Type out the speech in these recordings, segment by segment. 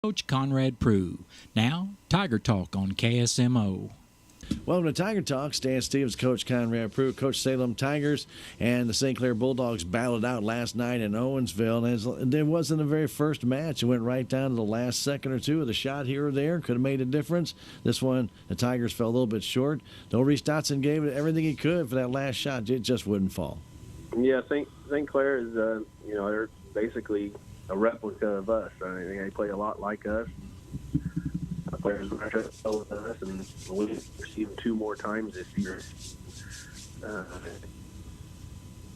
Coach Conrad Prue. Now, Tiger Talk on KSMO. Welcome to Tiger Talk. Stan Stevens, Coach Conrad Prue, Coach Salem Tigers, and the St. Clair Bulldogs battled out last night in Owensville. And it wasn't the very first match. It went right down to the last second or two of the shot here or there. Could have made a difference. This one, the Tigers fell a little bit short. Though Reese Dotson gave it everything he could for that last shot. It just wouldn't fall. Yeah, St. Clair is, they're basically a replica of us. I mean, they play a lot like us. Players match up well with us, and we've seen them two more times this year.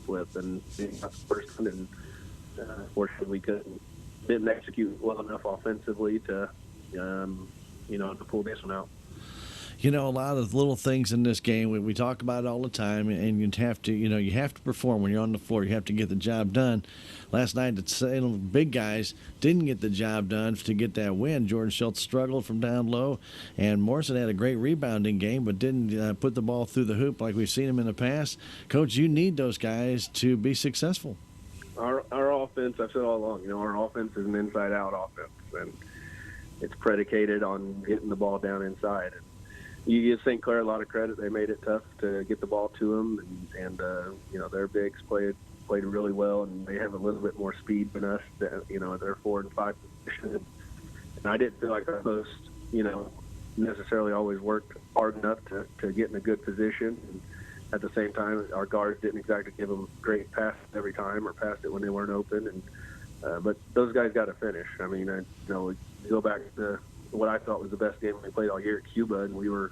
Flip and being not the first one, and fortunately we didn't execute well enough offensively to pull this one out. You know, a lot of little things in this game, we talk about it all the time, and you have to perform when you're on the floor. You have to get the job done. Last night, the Salem big guys didn't get the job done to get that win. Jordan Schultz struggled from down low, and Morrison had a great rebounding game, but didn't put the ball through the hoop like we've seen him in the past. Coach, you need those guys to be successful. Our offense, I've said all along, our offense is an inside-out offense, and it's predicated on getting the ball down inside. And you give St. Clair a lot of credit. They made it tough to get the ball to them, and their bigs played really well, and they have a little bit more speed than us. They're 4 and 5 position, and I didn't feel like our post, necessarily always worked hard enough to get in a good position. And at the same time, our guards didn't exactly give them great passes every time or passed it when they weren't open. And but those guys got to finish. I mean, you go back to what I thought was the best game we played all year at Cuba, and we were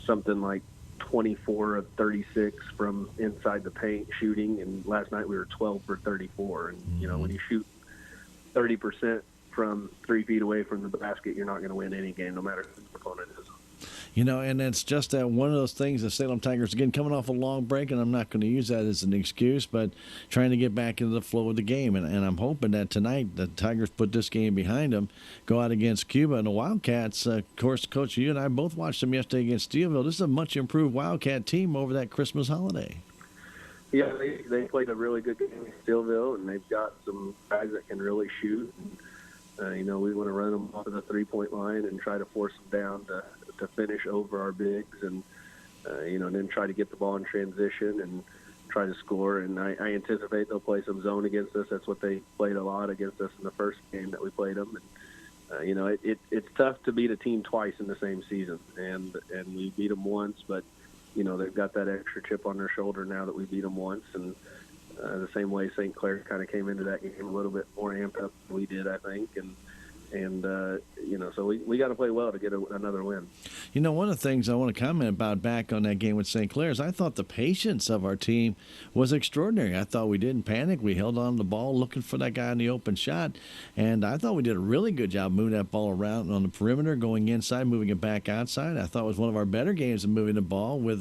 something like 24 of 36 from inside the paint shooting, and last night we were 12 for 34. And when you shoot 30% from 3 feet away from the basket, you're not going to win any game, no matter who the opponent is. And it's just that one of those things, the Salem Tigers, again, coming off a long break, and I'm not going to use that as an excuse, but trying to get back into the flow of the game. And I'm hoping that tonight the Tigers put this game behind them, go out against Cuba. And the Wildcats, of course, Coach, you and I both watched them yesterday against Steelville. This is a much improved Wildcat team over that Christmas holiday. Yeah, they played a really good game in Steelville, and they've got some guys that can really shoot. And, we want to run them off of the three-point line and try to force them down to finish over our bigs, and then try to get the ball in transition and try to score. And I anticipate they'll play some zone against us. That's what they played a lot against us in the first game that we played them. And it's tough to beat a team twice in the same season, and we beat them once, but they've got that extra chip on their shoulder now that we beat them once. And the same way St. Clair kind of came into that game a little bit more amped up than we did, I think. And so we got to play well to get another win. One of the things I want to comment about back on that game with St. Clair is I thought the patience of our team was extraordinary. I thought we didn't panic. We held on to the ball looking for that guy in the open shot, and I thought we did a really good job moving that ball around on the perimeter, going inside, moving it back outside. I thought it was one of our better games of moving the ball with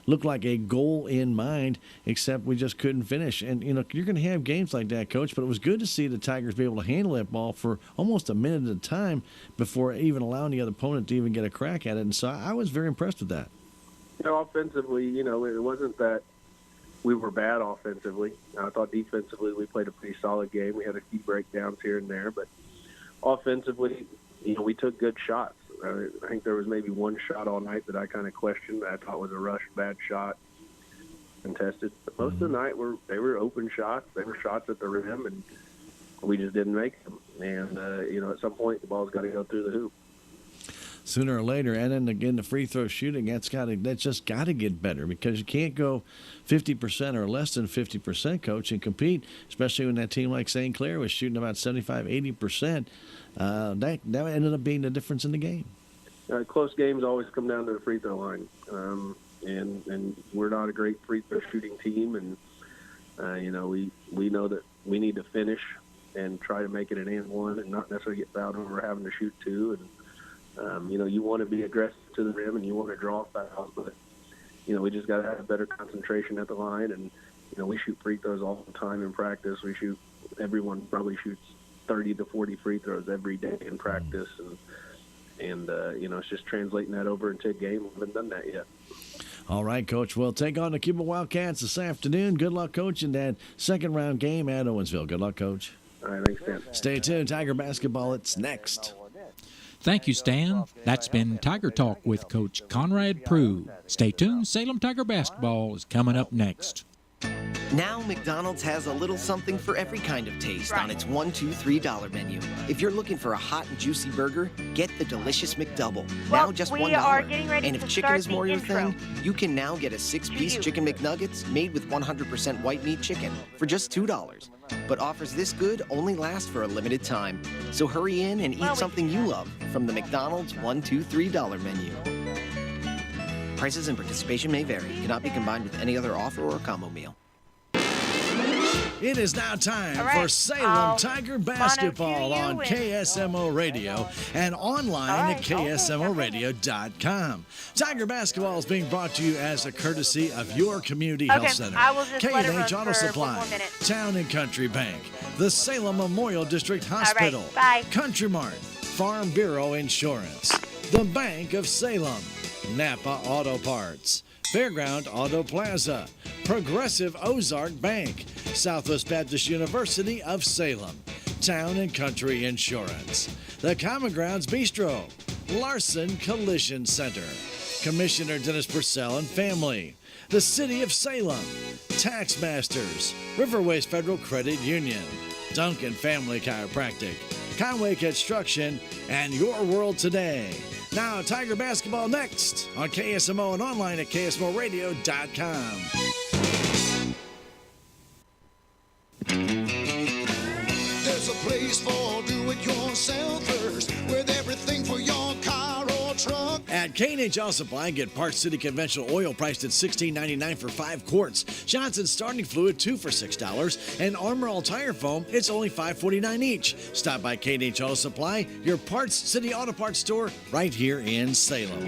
looked like a goal in mind, except we just couldn't finish. And, you're going to have games like that, Coach, but it was good to see the Tigers be able to handle that ball for almost a minute at a time before even allowing the other opponent to even get a crack at it. And so I was very impressed with that. Offensively, it wasn't that we were bad offensively. I thought defensively we played a pretty solid game. We had a few breakdowns here and there, but offensively, we took good shots. I think there was maybe one shot all night that I kind of questioned. I thought was a rush bad shot, contested. But most of the night they were open shots. They were shots at the rim, and we just didn't make them. And, at some point, the ball's got to go through the hoop. Sooner or later, and then again, the free throw shooting, that's just got to get better, because you can't go 50% or less than 50%, Coach, and compete, especially when that team like St. Clair was shooting about 75, 80%. That ended up being the difference in the game. Close games always come down to the free throw line. And we're not a great free throw shooting team, and, we know that we need to finish and try to make it an and one and not necessarily get fouled when we're having to shoot two. And, you want to be aggressive to the rim and you want to draw fouls, but, we just got to have a better concentration at the line. And, we shoot free throws all the time in practice. Everyone probably shoots 30 to 40 free throws every day in practice. And it's just translating that over into a game. We haven't done that yet. All right, Coach. We'll take on the Cuba Wildcats this afternoon. Good luck, Coach, in that second round game at Owensville. Good luck, Coach. All right, thanks, Stan. Stay tuned. Tiger basketball, it's next. Thank you, Stan. That's been Tiger Talk with Coach Conrad Prue. Stay tuned. Salem Tiger basketball is coming up next. Now McDonald's has a little something for every kind of taste on its $1, $2, $3 menu. If you're looking for a hot and juicy burger, get the delicious McDouble. Now just $1. And if chicken is more your thing, you can now get a 6-piece Chicken McNuggets made with 100% white meat chicken for just $2. But offers this good only last for a limited time. So hurry in and eat something you love from the McDonald's $1, $2, $3 menu. Prices and participation may vary. Cannot be combined with any other offer or combo meal. It is now time for Salem Tiger basketball on KSMO Radio and online at KSMORadio.com. Tiger basketball is being brought to you as a courtesy of your community health center, K&H Auto Supply, Town and Country Bank, the Salem Memorial District Hospital, Country Mart, Farm Bureau Insurance, the Bank of Salem, Napa Auto Parts, Fairground Auto Plaza, Progressive Ozark Bank, Southwest Baptist University of Salem, Town and Country Insurance, the Common Grounds Bistro, Larson Collision Center, Commissioner Dennis Purcell and family, the City of Salem, Tax Masters, Riverways Federal Credit Union, Duncan Family Chiropractic, Conway Construction, and Your World Today. Now, Tiger basketball next on KSMO and online at KSMORadio.com. There's a place for do-it-yourselfers with everything for your car or truck. At K&H Auto Supply, get Park City conventional oil priced at $16.99 for 5 quarts. Johnson starting fluid 2 for $6. And Armor All tire foam, it's only $5.49 each. Stop by K&H Auto Supply, your Parts City Auto Parts store right here in Salem.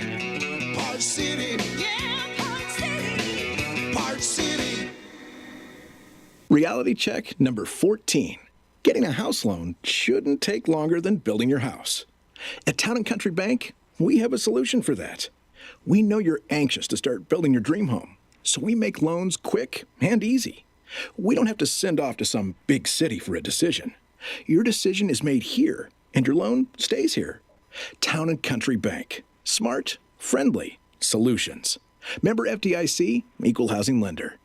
Park City. Yeah, Park City. Park City. Reality check number 14. Getting a house loan shouldn't take longer than building your house. At Town and Country Bank, we have a solution for that. We know you're anxious to start building your dream home, so we make loans quick and easy. We don't have to send off to some big city for a decision. Your decision is made here, and your loan stays here. Town and Country Bank. Smart, friendly solutions. Member FDIC, equal housing lender.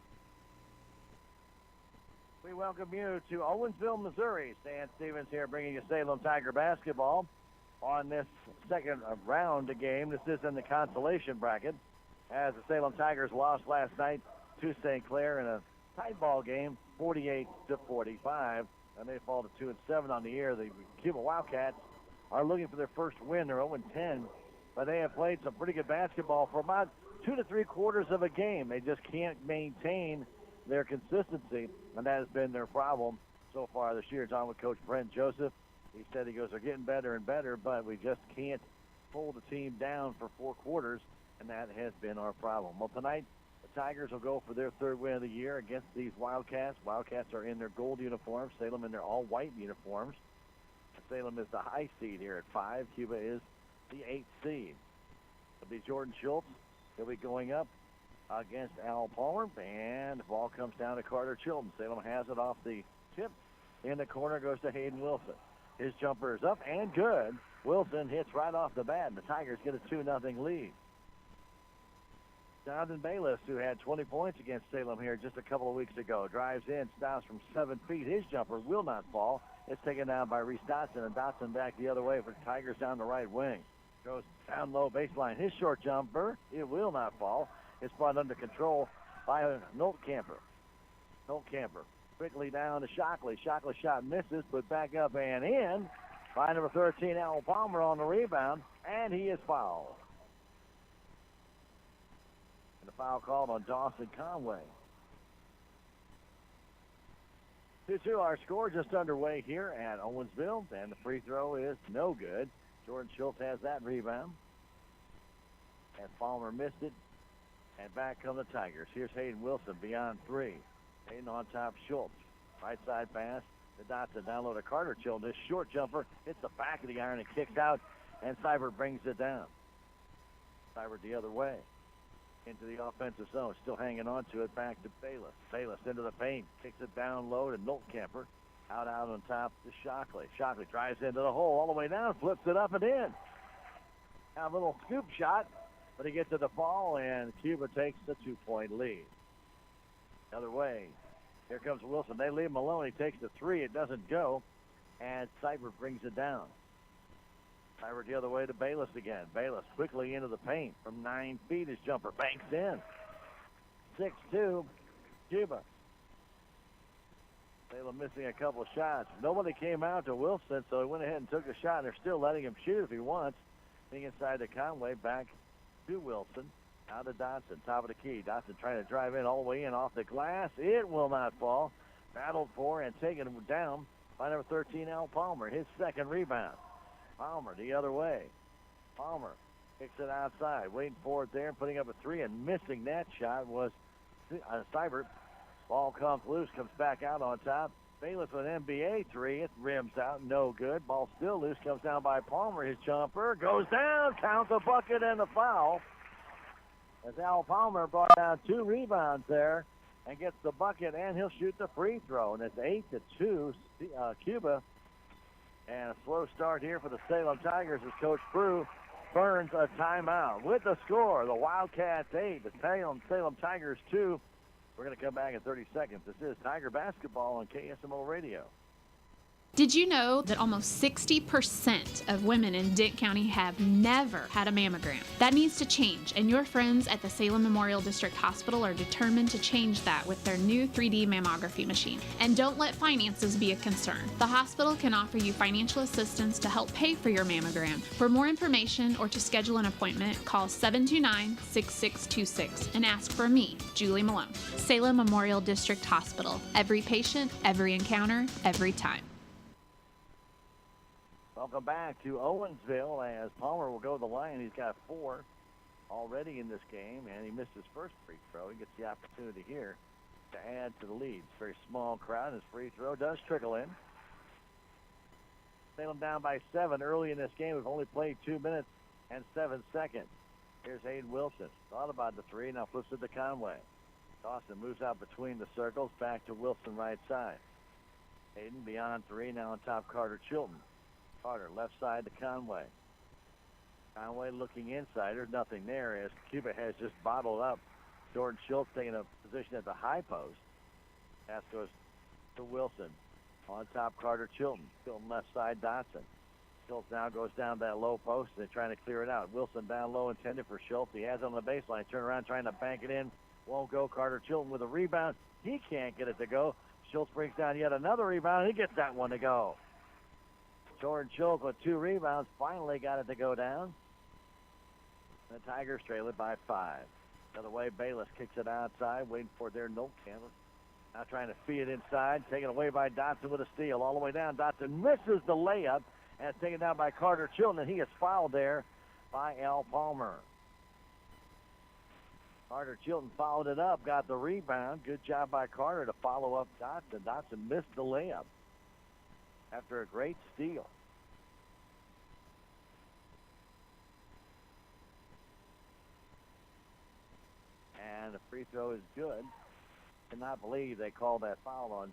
We welcome you to Owensville, Missouri. Stan Stevens here bringing you Salem Tiger basketball on this second round of game. This is in the consolation bracket as the Salem Tigers lost last night to St. Clair in a tight ball game, 48-45, and they fall to 2-7 on the year. The Cuba Wildcats are looking for their first win. They're 0-10, but they have played some pretty good basketball for about 2 to 3 quarters of a game. They just can't maintain their consistency, and that has been their problem so far this year. It's on with Coach Brent Joseph. He said, they're getting better and better, but we just can't pull the team down for 4 quarters, and that has been our problem. Well, tonight, the Tigers will go for their 3rd win of the year against these Wildcats. Wildcats are in their gold uniforms, Salem in their all-white uniforms. Salem is the high seed here at 5. Cuba is the 8th seed. It'll be Jordan Schultz. He'll be going up against Al Palmer, and the ball comes down to Carter Chilton. Salem has it off the tip. In the corner goes to Hayden Wilson. His jumper is up and good. Wilson hits right off the bat, and the Tigers get a 2-0 lead. Jonathan Bayless, who had 20 points against Salem here just a couple of weeks ago, drives in, stops from 7 feet. His jumper will not fall. It's taken down by Reese Dotson, and Dotson back the other way for the Tigers down the right wing. Goes down low baseline. His short jumper, it will not fall. It's brought under control by Nolt Camper. Quickly down to Shockley. Shockley shot misses, but back up and in by number 13, Al Palmer on the rebound, and he is fouled. And the foul called on Dawson Conway. 2-2 our score just underway here at Owensville, and the free throw is no good. Jordan Schultz has that rebound. And Palmer missed it. And back come the Tigers. Here's Hayden Wilson beyond 3. Hayden on top, Schultz. Right side pass. The Dotson down low to Carter Chilton. This short jumper hits the back of the iron and kicks out. And Seibert brings it down. Seibert the other way. Into the offensive zone. Still hanging on to it. Back to Bayless. Bayless into the paint. Kicks it down low to Nolt Camper. Out on top to Shockley. Shockley drives into the hole all the way down, flips it up and in. Now a little scoop shot, but he gets to the ball, and Cuba takes the 2-point lead. The other way. Here comes Wilson. They leave him alone. He takes the 3. It doesn't go, and Seibert brings it down. Seibert the other way to Bayless again. Bayless quickly into the paint from 9 feet. His jumper banks in. 6-2, Cuba. Salem missing a couple of shots. Nobody came out to Wilson, so he went ahead and took a shot. They're still letting him shoot if he wants. Being inside to Conway, back to Wilson. Out to Dotson, top of the key. Dotson trying to drive in all the way in off the glass. It will not fall. Battled for and taken down by number 13, Al Palmer. His second rebound. Palmer the other way. Palmer kicks it outside, waiting for it there, putting up a 3, and missing that shot was Seibert. Ball comes loose, comes back out on top. Bayless with an NBA 3. It rims out, no good. Ball still loose, comes down by Palmer. His jumper goes down, counts a bucket and a foul. As Al Palmer brought down 2 rebounds there and gets the bucket, and he'll shoot the free throw. And it's 8-2, Cuba. And a slow start here for the Salem Tigers as Coach Prue burns a timeout. With the score, the Wildcats 8, the Salem Tigers 2. We're going to come back in 30 seconds. This is Tiger Basketball on KSMO Radio. Did you know that almost 60% of women in Dent County have never had a mammogram? That needs to change, and your friends at the Salem Memorial District Hospital are determined to change that with their new 3D mammography machine. And don't let finances be a concern. The hospital can offer you financial assistance to help pay for your mammogram. For more information or to schedule an appointment, call 729-6626 and ask for me, Julie Malone. Salem Memorial District Hospital. Every patient, every encounter, every time. Welcome back to Owensville as Palmer will go to the line. He's got 4 already in this game, and he missed his first free throw. He gets the opportunity here to add to the lead. It's a very small crowd. His free throw does trickle in. Salem down by 7 early in this game. We've only played 2 minutes and 7 seconds. Here's Hayden Wilson. Thought about the 3, now flips it to Conway. Dawson moves out between the circles, back to Wilson right side. Hayden beyond 3, now on top Carter Chilton. Carter left side to Conway. Conway looking inside. There's nothing there as Cuba has just bottled up. Jordan Schultz taking a position at the high post. Pass goes to Wilson. On top, Carter Chilton. Chilton left side, Dotson. Schultz now goes down that low post. They're trying to clear it out. Wilson down low, intended for Schultz. He has it on the baseline. Turn around, trying to bank it in. Won't go. Carter Chilton with a rebound. He can't get it to go. Schultz brings down yet another rebound. He gets that one to go. Jordan Schultz with 2 rebounds, finally got it to go down. The Tigers trail it by 5. The other way, Bayless kicks it outside, waiting for their Noltkamp. Now trying to feed it inside, taken away by Dotson with a steal. All the way down, Dotson misses the layup, and it's taken down by Carter Chilton, and he gets fouled there by Al Palmer. Carter Chilton followed it up, got the rebound. Good job by Carter to follow up Dotson. Dotson missed the layup after a great steal. And the free throw is good. Cannot believe they called that foul on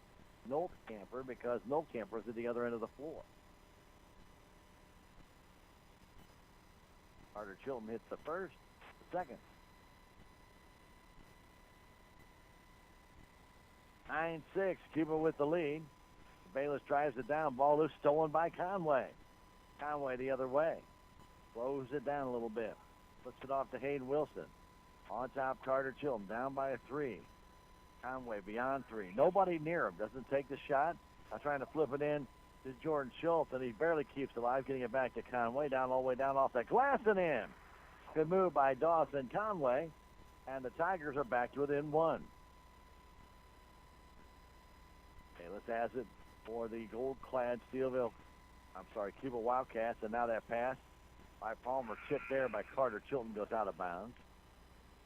Noltkamp because Noltkamp was at the other end of the floor. Carter Chilton hits the first, the second. 9-6, Cuba with the lead. Bayless drives it down. Ball loose, stolen by Conway. Conway the other way. Slows it down a little bit. Puts it off to Hayden Wilson. On top, Carter Chilton. Down by a 3. Conway beyond 3. Nobody near him. Doesn't take the shot. I'm trying to flip it in to Jordan Schultz, and he barely keeps it alive, getting it back to Conway. Down all the way down off the glass and in. Good move by Dawson Conway. And the Tigers are back to within 1. Bayless has it for the gold-clad Cuba Wildcats, and now that pass by Palmer, chipped there by Carter Chilton, goes out of bounds.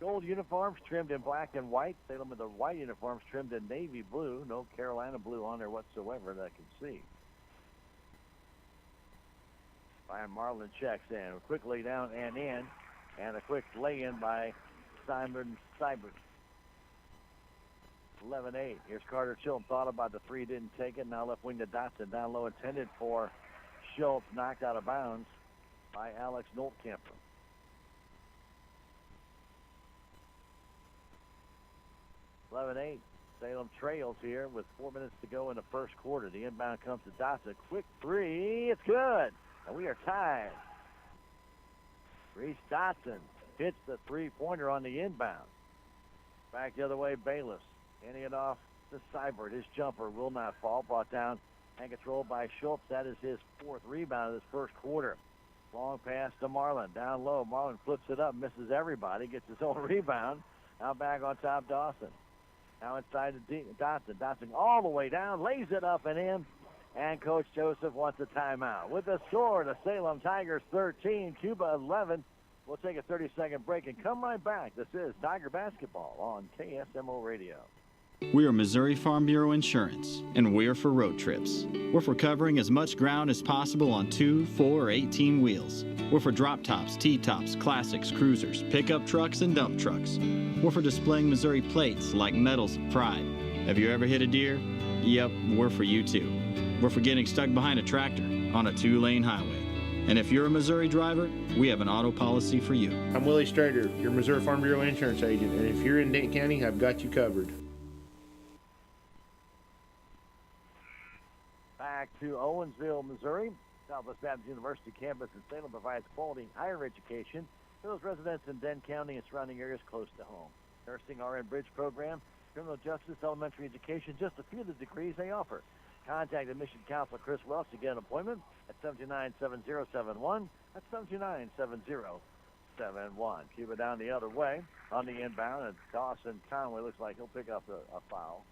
Gold uniforms trimmed in black and white. Salem with the white uniforms trimmed in navy blue. No Carolina blue on there whatsoever that I can see. Ryan Marlin checks in. Quickly down and in, and a quick lay-in by Simon Seibert. 11-8. Here's Carter Chilton. Thought about the three, didn't take it. Now left wing to Dotson. Down low, intended for Schultz. Knocked out of bounds by Alex Noltkemper. 11-8. Salem trails here with 4 minutes to go in the first quarter. The inbound comes to Dotson. Quick three. It's good. And we are tied. Reese Dotson hits the three-pointer on the inbound. Back the other way, Bayless. Handing it off to Seibert. His jumper will not fall. Brought down and controlled by Schultz. That is his fourth rebound of this first quarter. Long pass to Marlin. Down low. Marlin flips it up. Misses everybody. Gets his own rebound. Now back on top, Dawson. Now inside to Dotson. Dotson all the way down. Lays it up and in. And Coach Joseph wants a timeout. With the score, the Salem Tigers 13, Cuba 11. We'll take a 30-second break and come right back. This is Tiger Basketball on KSMO Radio. We are Missouri Farm Bureau Insurance, and we're for road trips. We're for covering as much ground as possible on 2, 4, or 18 wheels. We're for drop tops, T-tops, classics, cruisers, pickup trucks, and dump trucks. We're for displaying Missouri plates like medals of pride. Have you ever hit a deer? Yep, we're for you too. We're for getting stuck behind a tractor on a 2-lane highway. And if you're a Missouri driver, we have an auto policy for you. I'm Willie Strader, your Missouri Farm Bureau insurance agent, and if you're in Dayton County, I've got you covered. Back to Owensville, Missouri. Southwest Baptist University campus in Salem provides quality higher education for those residents in Denton County and surrounding areas close to home. Nursing RN Bridge program, criminal justice, elementary education, just a few of the degrees they offer. Contact admission counselor Chris Welch to get an appointment at 729-7071. That's 729-7071. Cuba down the other way on the inbound, and Dawson Conway looks like he'll pick up a foul.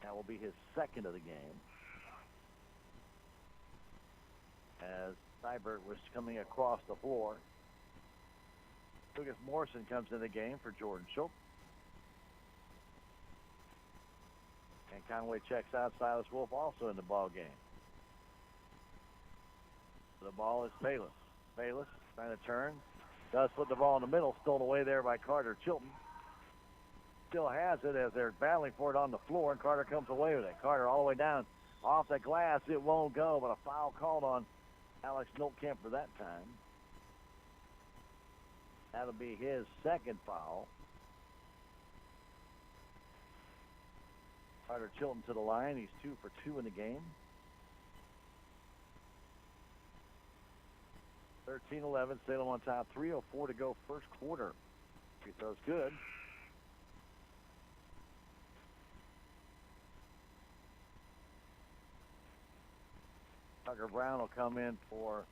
That will be his second of the game. As Seibert was coming across the floor. Lucas Morrison comes in the game for Jordan Schultz. And Conway checks out. Silas Wolf also in the ball game. The ball is Bayless. Bayless trying to turn. Does put the ball in the middle. Stolen away there by Carter Chilton. Still has it as they're battling for it on the floor, and Carter comes away with it. Carter all the way down off the glass. It won't go, but a foul called on Alex Noltkemper that time. That'll be his second foul. Carter Chilton to the line. He's 2 for 2 in the game. 13-11. Salem on top. 3:04 to go first quarter. Free throw's good. Tucker Brown will come in for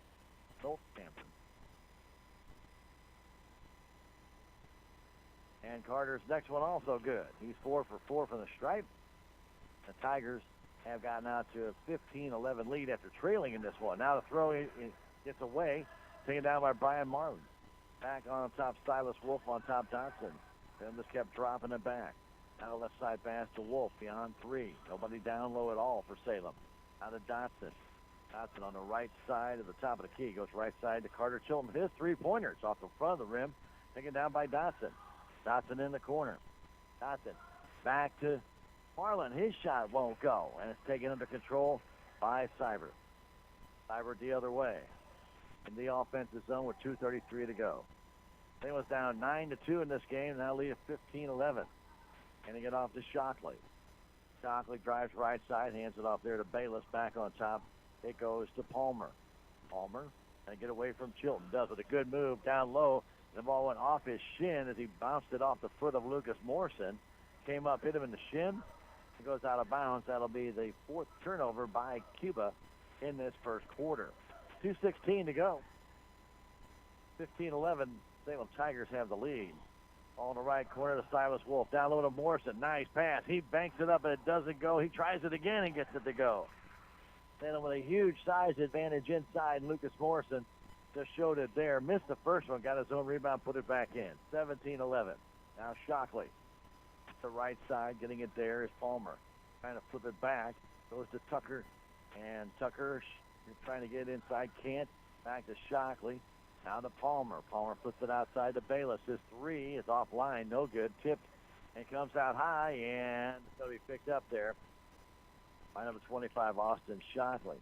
Noltkemper. And Carter's next one also good. He's 4 for 4 from the stripe. The Tigers have gotten out to a 15-11 lead after trailing in this one. Now the throw gets away, taken down by Brian Marlin. Back on top, Silas Wolf on top, Dotson. Then just kept dropping it back. Now left side pass to Wolf beyond 3. Nobody down low at all for Salem. Out of Dotson. Dotson on the right side of the top of the key. Goes right side to Carter Chilton. His three-pointers off the front of the rim. Taken down by Dotson. Dotson in the corner. Dotson back to Marlin. His shot won't go, and it's taken under control by Seibert. Seibert the other way in the offensive zone with 2:33 to go. They was down 9-2 in this game. Now lead at 15-11. Handing it off to Shockley. Shockley drives right side, hands it off there to Bayless. Back on top, it goes to Palmer. Palmer and get away from Chilton. Does with a good move down low. The ball went off his shin as he bounced it off the foot of Lucas Morrison. Came up, hit him in the shin. It goes out of bounds. That'll be the fourth turnover by Cuba in this first quarter. 2:16 to go. 15-11. Salem Tigers have the lead. Ball in the right corner to Silas Wolf. Down low to Morrison. Nice pass. He banks it up and it doesn't go. He tries it again and gets it to go. Salem with a huge size advantage inside. Lucas Morrison just showed it there. Missed the first one. Got his own rebound. Put it back in. 17-11. Now Shockley. The right side. Getting it there is Palmer. Trying to flip it back. Goes to Tucker. And Tucker trying to get inside. Can't. Back to Shockley. Now to Palmer. Palmer puts it outside to Bayless. His three is offline. No good. Tipped And comes out high, and it's going to be picked up there by number 25, Austin Shockley.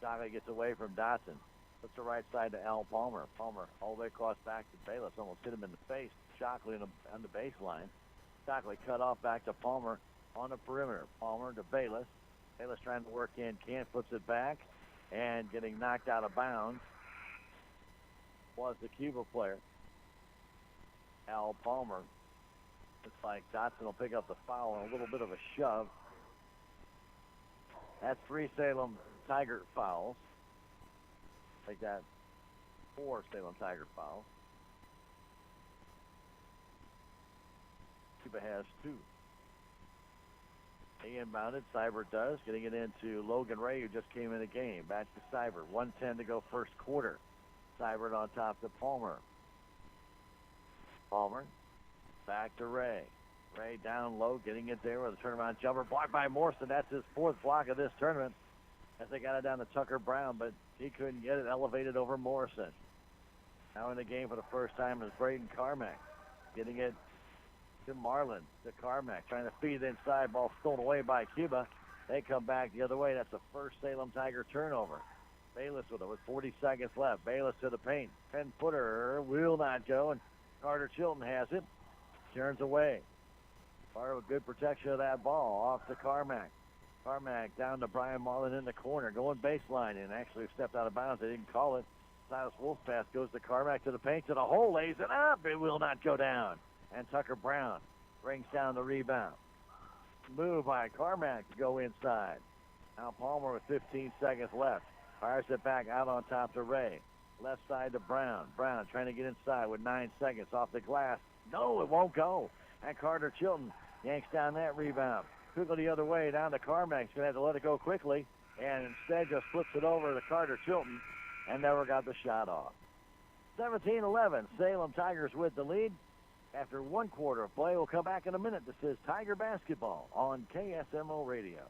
Shockley gets away from Dotson. Puts the right side to Al Palmer. Palmer all the way across back to Bayless. Almost hit him in the face. Shockley on the baseline. Shockley cut off back to Palmer on the perimeter. Palmer to Bayless. Bayless trying to work in. Can't, flips it back. And getting knocked out of bounds was the Cuba player, Al Palmer. Looks like Dotson will pick up the foul and a little bit of a shove. That's 3 Salem Tiger fouls. Take that, 4 Salem Tiger fouls. Cuba has 2. He inbounded, Cyber does, getting it into Logan Ray, who just came in the game. Back to Cyber, 1:10 to go first quarter. Cyber on top to Palmer. Palmer, back to Ray. Ray down low, getting it there with a turnaround jumper. Blocked by Morrison. That's his 4th block of this tournament. As they got it down to Tucker Brown, but he couldn't get it elevated over Morrison. Now in the game for the first time is Braden Carmack. Getting it to Marlin, to Carmack, trying to feed it inside. Ball stolen away by Cuba. They come back the other way. That's the first Salem Tiger turnover. Bayless with it with 40 seconds left. Bayless to the paint. 10-footer will not go, and Carter Chilton has it. Turns away. Part of a good protection of that ball. Off to Carmack. Carmack down to Brian Marlin in the corner, going baseline, and actually stepped out of bounds. They didn't call it. Silas Wolfpass goes to Carmack to the paint, to the hole, lays it up. It will not go down. And Tucker Brown brings down the rebound. Move by Carmack to go inside. Now Palmer with 15 seconds left. Fires it back out on top to Ray. Left side to Brown. Brown trying to get inside with 9 seconds off the glass. No, it won't go. And Carter Chilton yanks down that rebound. Could go the other way down to Carmack. He's going to have to let it go quickly. And instead just flips it over to Carter Chilton and never got the shot off. 17-11. Salem Tigers with the lead. After 1 quarter of play, we'll come back in a minute. This is Tiger Basketball on KSMO Radio.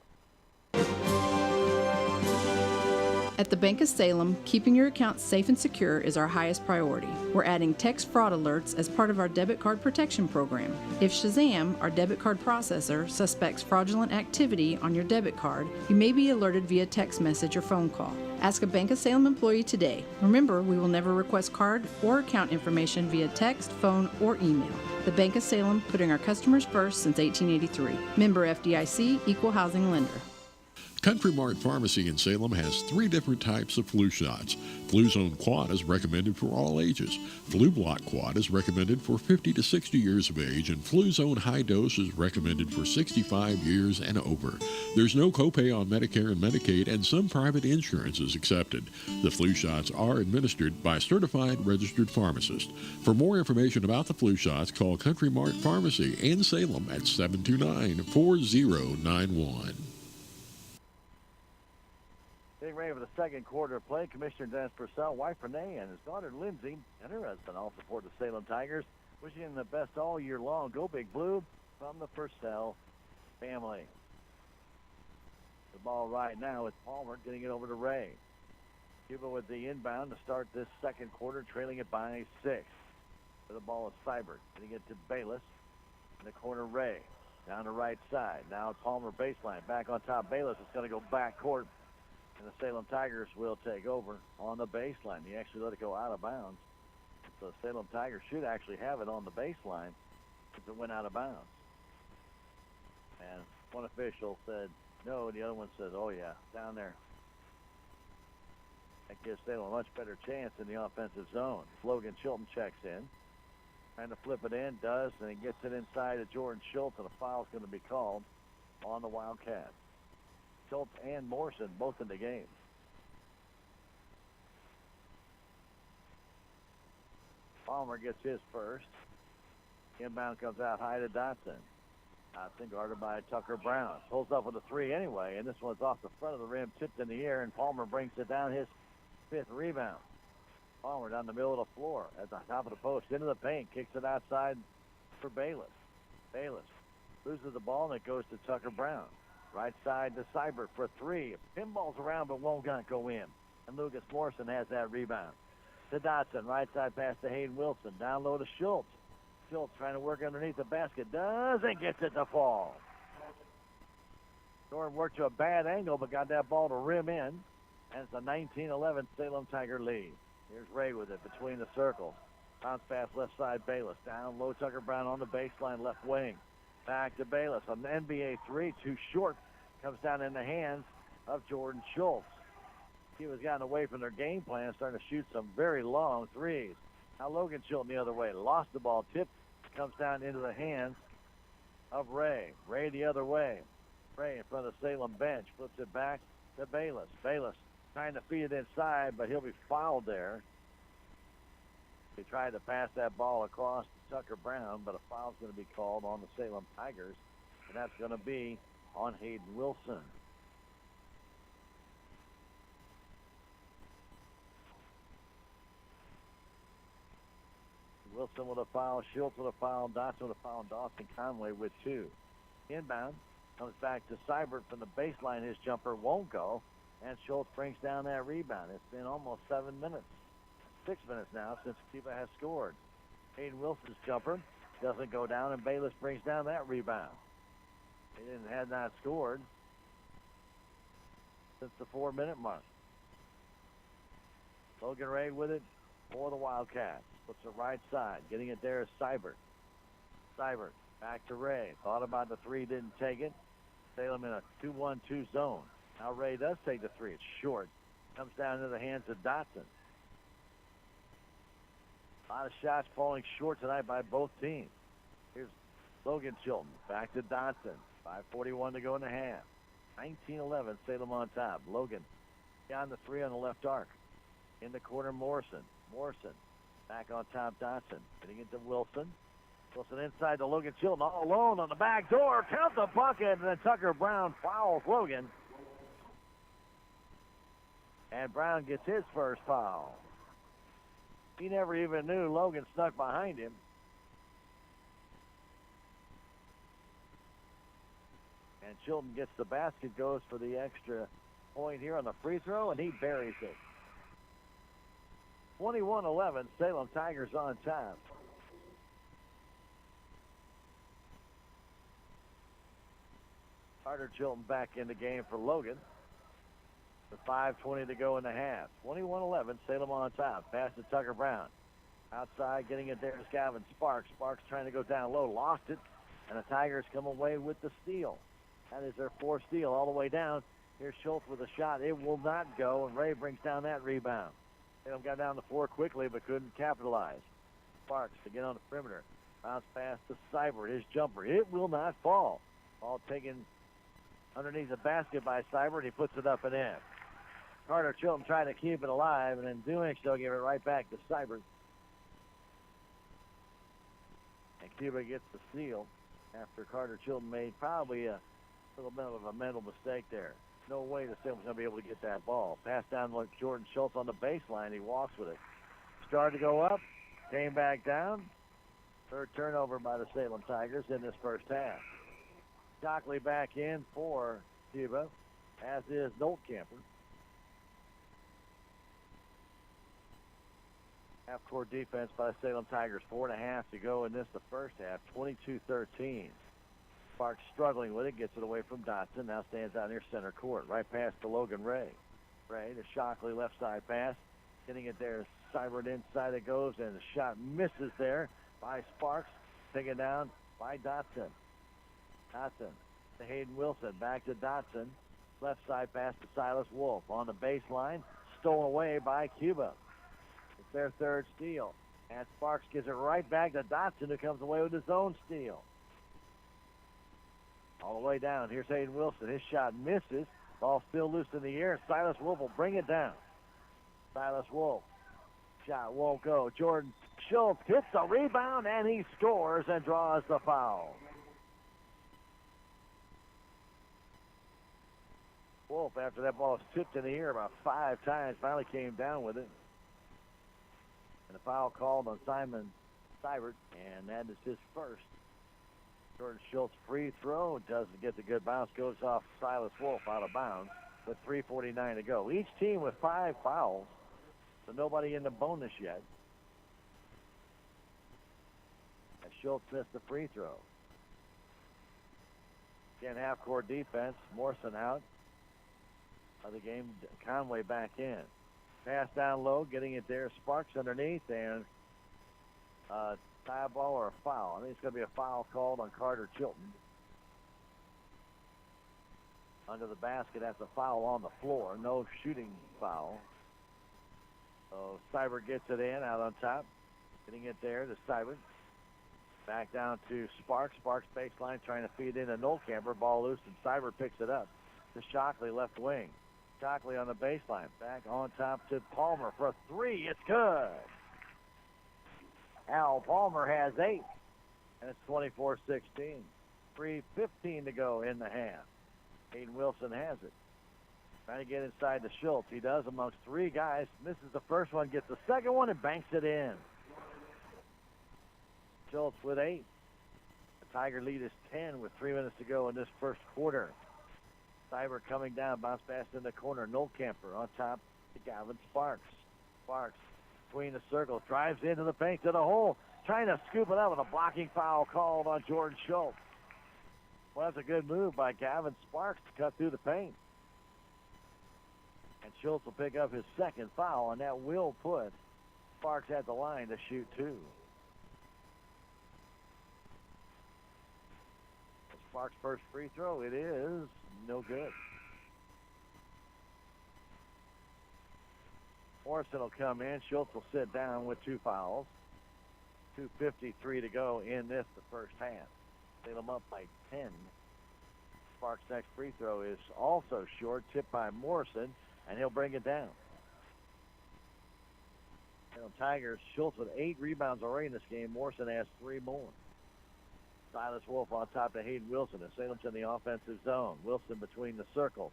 At the Bank of Salem, keeping your account safe and secure is our highest priority. We're adding text fraud alerts as part of our debit card protection program. If Shazam, our debit card processor, suspects fraudulent activity on your debit card, you may be alerted via text message or phone call. Ask a Bank of Salem employee today. Remember, we will never request card or account information via text, phone, or email. The Bank of Salem, putting our customers first since 1883. Member FDIC, Equal Housing Lender. Country Mart Pharmacy in Salem has 3 different types of flu shots. Flu Zone Quad is recommended for all ages. Flu Block Quad is recommended for 50 to 60 years of age, and Flu Zone High Dose is recommended for 65 years and over. There's no copay on Medicare and Medicaid, and some private insurance is accepted. The flu shots are administered by a certified registered pharmacist. For more information about the flu shots, call Country Mart Pharmacy in Salem at 729-4091. Getting ready for the second quarter of play, Commissioner Dennis Purcell, wife Renee, and his daughter Lindsay, and her husband all support the Salem Tigers, wishing them the best all year long. Go Big Blue from the Purcell family. The ball right now is Palmer getting it over to Ray. Cuba with the inbound to start this second quarter, trailing it by 6. The ball is Seibert, getting it to Bayless. In the corner, Ray. Down the right side. Now Palmer baseline. Back on top, Bayless is going to go back court. And the Salem Tigers will take over on the baseline. He actually let it go out of bounds. So the Salem Tigers should actually have it on the baseline if it went out of bounds. And one official said no, and the other one said, oh, yeah, down there. That gives Salem a much better chance in the offensive zone. Logan Chilton checks in. Trying to flip it in, does, and he gets it inside to Jordan Schultz, and a foul's going to be called on the Wildcats. Schultz and Morrison both in the game. Palmer gets his first. Inbound comes out high to Dotson. Dotson guarded by Tucker Brown. Pulls up with a 3 anyway, and this one's off the front of the rim, tipped in the air, and Palmer brings it down, his 5th rebound. Palmer down the middle of the floor at the top of the post, into the paint, kicks it outside for Bayless. Bayless loses the ball, and it goes to Tucker Brown. Right side to Seibert for 3. Pinballs around but won't go in. And Lucas Morrison has that rebound. To Dotson, right side pass to Hayden Wilson. Down low to Schultz. Schultz trying to work underneath the basket. Doesn't get it to fall. Jordan worked to a bad angle, but got that ball to rim in. And it's a 19-11 Salem Tiger lead. Here's Ray with it between the circles. Bounce pass left side, Bayless. Down low, Tucker Brown on the baseline, left wing. Back to Bayless. An NBA three, too short. Comes down in the hands of Jordan Schultz. Cuba's gotten away from their game plan, starting to shoot some very long threes. Now Logan Chilton the other way. Lost the ball, tipped, comes down into the hands of Ray. Ray the other way. Ray in front of the Salem bench. Flips it back to Bayless. Bayless trying to feed it inside, but he'll be fouled there. He tried to pass that ball across to Tucker Brown, but a foul's going to be called on the Salem Tigers, and that's going to be on Hayden Wilson. Wilson with a foul, Schultz with a foul, Dotson with a foul, and Dawson Conway with two. Inbound, comes back to Seibert from the baseline. His jumper won't go, and Schultz brings down that rebound. It's been almost 7 minutes, 6 minutes now since Cuba has scored. Hayden Wilson's jumper doesn't go down, and Bayless brings down that rebound. They had not scored since the 4-minute mark. Logan Ray with it for the Wildcats. Puts it right side. Getting it there is Seibert. Seibert back to Ray. Thought about the three, didn't take it. Salem in a 2-1-2 zone. Now Ray does take the three. It's short. Comes down into the hands of Dotson. A lot of shots falling short tonight by both teams. Here's Logan Chilton. Back to Dotson. 5:41 to go in the half. 19-11, Salem on top. Logan beyond the three on the left arc. In the corner, Morrison. Morrison back on top, Dotson. Getting into Wilson. Wilson inside to Logan Chilton, all alone on the back door. Count the bucket, and then Tucker Brown fouls Logan. And Brown gets his first foul. He never even knew Logan snuck behind him. And Chilton gets the basket, goes for the extra point here on the free throw, and he buries it. 21-11, Salem Tigers on top. Carter Chilton back in the game for Logan. With 5:20 to go in the half. 21-11, Salem on top. Pass to Tucker Brown. Outside, getting it there is Gavin Sparks. Sparks trying to go down low, lost it, and the Tigers come away with the steal. That is their fourth steal all the way down. Here's Schultz with a shot. It will not go, and Ray brings down that rebound. Salem got down the floor quickly, but couldn't capitalize. Sparks to get on the perimeter. Bounce pass to Seibert. His jumper. It will not fall. Ball taken underneath the basket by Seibert. He puts it up and in. Carter Chilton trying to keep it alive, and in doing so, give it right back to Seibert. And Cuba gets the steal after Carter Chilton made probably a little bit of a mental mistake there. No way the Salem's going to be able to get that ball. Pass down like Jordan Schultz on the baseline. He walks with it. Started to go up, came back down. Third turnover by the Salem Tigers in this first half. Shockley back in for Cuba, as is Noltkamper. Half-court defense by the Salem Tigers. 4.5 to go in this, the first half. 22-13. Sparks struggling with it, gets it away from Dotson. Now stands out near center court. Right pass to Logan Ray. Ray to Shockley, left side pass. Getting it there, Seibert inside it goes, and the shot misses there by Sparks. Taken down by Dotson. Dotson to Hayden Wilson. Back to Dotson. Left side pass to Silas Wolf. On the baseline, stolen away by Cuba. It's their third steal. And Sparks gives it right back to Dotson, who comes away with his own steal. All the way down. Here's Hayden Wilson. His shot misses. Ball still loose in the air. Silas Wolf will bring it down. Silas Wolf. Shot won't go. Jordan Schultz hits a rebound, and he scores and draws the foul. Wolf, after that ball was tipped in the air about 5 times, finally came down with it. And the foul called on Simon Seibert, and that is his first. Jordan Schultz free throw, doesn't get the good bounce, goes off Silas Wolf out of bounds with 3:49 to go. Each team with 5 fouls, so nobody in the bonus yet. As Schultz missed the free throw. Again, half-court defense. Morrison out of the game. Conway back in. Pass down low, getting it there. Sparks underneath, and tie ball or a foul. I think it's going to be a foul called on Carter Chilton. Under the basket, that's a foul on the floor. No shooting foul. So Seibert gets it in, out on top. Getting it there to Seibert. Back down to Sparks. Sparks baseline trying to feed in a Nolkamper. Ball loose, and Seibert picks it up to Shockley, left wing. Shockley on the baseline. Back on top to Palmer for a three. It's good. Al Palmer has 8. And it's 24-16. 3:15 to go in the half. Hayden Wilson has it. Trying to get inside to Schultz. He does amongst 3 guys. Misses the first one, gets the second one, and banks it in. Schultz with 8. The Tiger lead is 10 with 3 minutes to go in this first quarter. Seibert coming down, bounce pass in the corner. Nolkamper on top to Gavin Sparks. Sparks between the circles, drives into the paint to the hole, trying to scoop it up with a blocking foul called on Jordan Schultz. Well, that's a good move by Gavin Sparks to cut through the paint. And Schultz will pick up his second foul, and that will put Sparks at the line to shoot 2. Sparks' first free throw, it is no good. Morrison will come in. Schultz will sit down with 2 fouls. 2:53 to go in the first half. Salem up by 10. Sparks' next free throw is also short, tipped by Morrison, and he'll bring it down. Salem Tigers, Schultz with 8 rebounds already in this game. Morrison has 3 more. Silas Wolf on top of Hayden Wilson, and Salem's in the offensive zone. Wilson between the circles.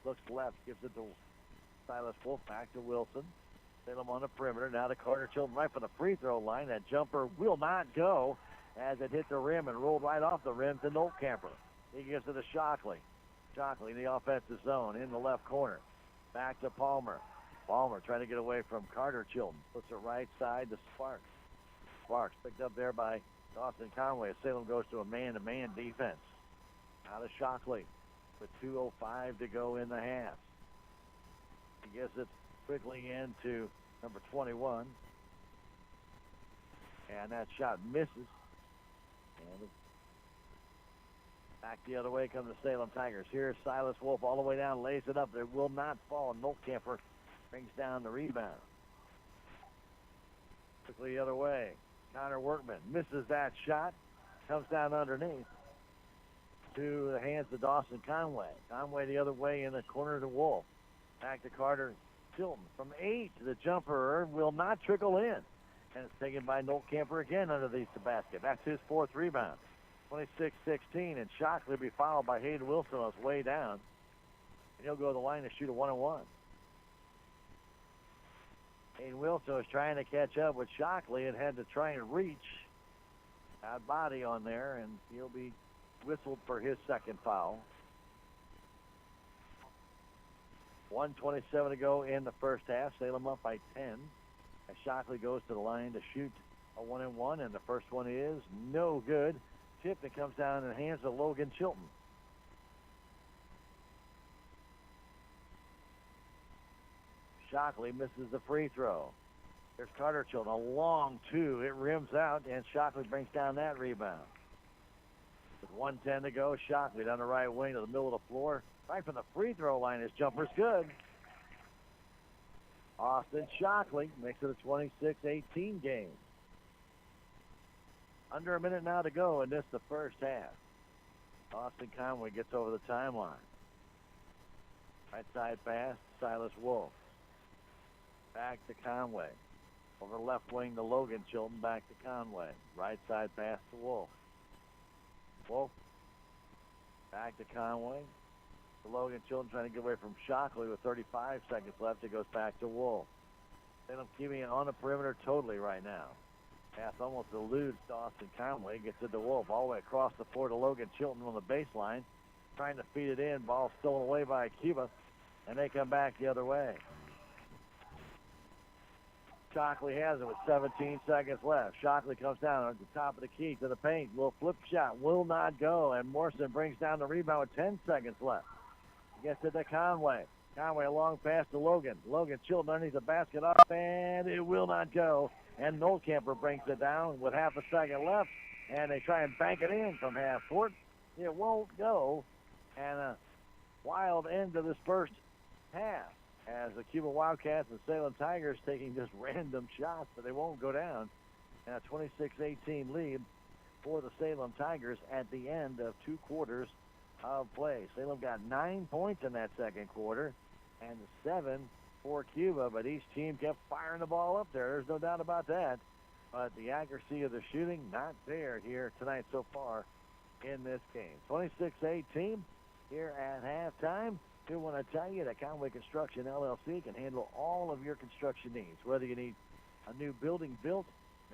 Looks left, gives it to Silas Wolf, back to Wilson. Salem on the perimeter, now to Carter Chilton right for the free throw line. That jumper will not go as it hit the rim and rolled right off the rim to Nolkamper. He gives it to Shockley. Shockley in the offensive zone in the left corner. Back to Palmer. Palmer trying to get away from Carter Chilton. Puts it right side to Sparks. Sparks picked up there by Dawson Conway. Salem goes to a man-to-man defense. Out of Shockley with 2:05 to go in the half. He gets it quickly into number 21. And that shot misses. And back the other way come the Salem Tigers. Here's Silas Wolf all the way down, lays it up. It will not fall. Nolkamper brings down the rebound. Quickly the other way. Connor Workman misses that shot. Comes down underneath to the hands of Dawson Conway. Conway the other way in the corner to Wolf. Back to Carter Chilton. From 8, the jumper will not trickle in. And it's taken by Nolkamper again underneath the basket. That's his 4th rebound. 26-16, and Shockley will be fouled by Hayden Wilson on his way down. And he'll go to the line to shoot a 1-on-1. Hayden Wilson was trying to catch up with Shockley and had to try and reach out body on there, and he'll be whistled for his second foul. 1:27 to go in the first half. Salem up by 10. As Shockley goes to the line to shoot a 1-and-1, and the first one is no good. Tip that comes down in the hands of Logan Chilton. Shockley misses the free throw. There's Carter Chilton, a long 2. It rims out, and Shockley brings down that rebound. With 1:10 to go, Shockley down the right wing to the middle of the floor. Right from the free throw line, his jumper's good. Austin Shockley makes it a 26-18 game. Under a minute now to go in the first half. Austin Conway gets over the timeline. Right side pass, Silas Wolf. Back to Conway. Over left wing to Logan Chilton, back to Conway. Right side pass to Wolf. Wolf. Back to Conway. To Logan Chilton trying to get away from Shockley with 35 seconds left. It goes back to Wolf. Salem keeping it on the perimeter totally right now. Pass almost eludes Dawson Conway. Gets it to Wolf all the way across the floor to Logan Chilton on the baseline. Trying to feed it in. Ball stolen away by Cuba. And they come back the other way. Shockley has it with 17 seconds left. Shockley comes down at the top of the key to the paint. Little flip shot will not go, and Morrison brings down the rebound with 10 seconds left. Gets it to Conway. Conway a long pass to Logan. Logan chilled underneath the basket up, and it will not go. And Nolkamper brings it down with half a second left, and they try and bank it in from half court. It won't go, and a wild end to this first half as the Cuba Wildcats and Salem Tigers taking just random shots, but they won't go down. And a 26-18 lead for the Salem Tigers at the end of 2 quarters of play. Salem got 9 points in that second quarter and 7 for Cuba, but each team kept firing the ball up there. There's no doubt about that. But the accuracy of the shooting, not there here tonight so far in this game. 26-18 here at halftime. I do want to tell you that Conway Construction LLC can handle all of your construction needs, whether you need a new building built,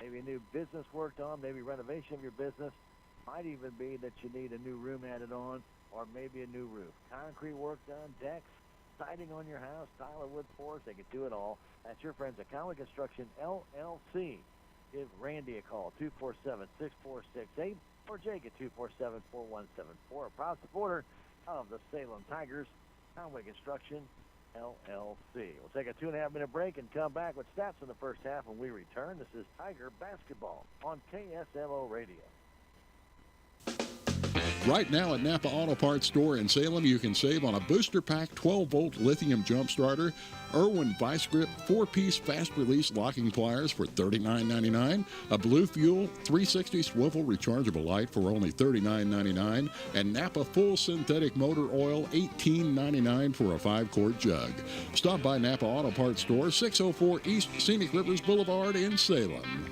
maybe a new business worked on, maybe renovation of your business. Might even be that you need a new room added on, or maybe a new roof. Concrete work done, decks, siding on your house, tile or wood floors, they can do it all. That's your friends at Conway Construction LLC. Give Randy a call, 247-6468, or Jake at 247-4174. A proud supporter of the Salem Tigers, Conway Construction LLC. We'll take a 2.5-minute break and come back with stats in the first half when we return. This is Tiger Basketball on KSMO Radio. Right now at Napa Auto Parts Store in Salem, you can save on a Booster Pack 12-volt lithium jump starter, Irwin Vice Grip 4-piece fast-release locking pliers for $39.99, a Blue Fuel 360 swivel rechargeable light for only $39.99, and Napa Full Synthetic Motor Oil $18.99 for a 5-quart jug. Stop by Napa Auto Parts Store, 604 East Scenic Rivers Boulevard in Salem.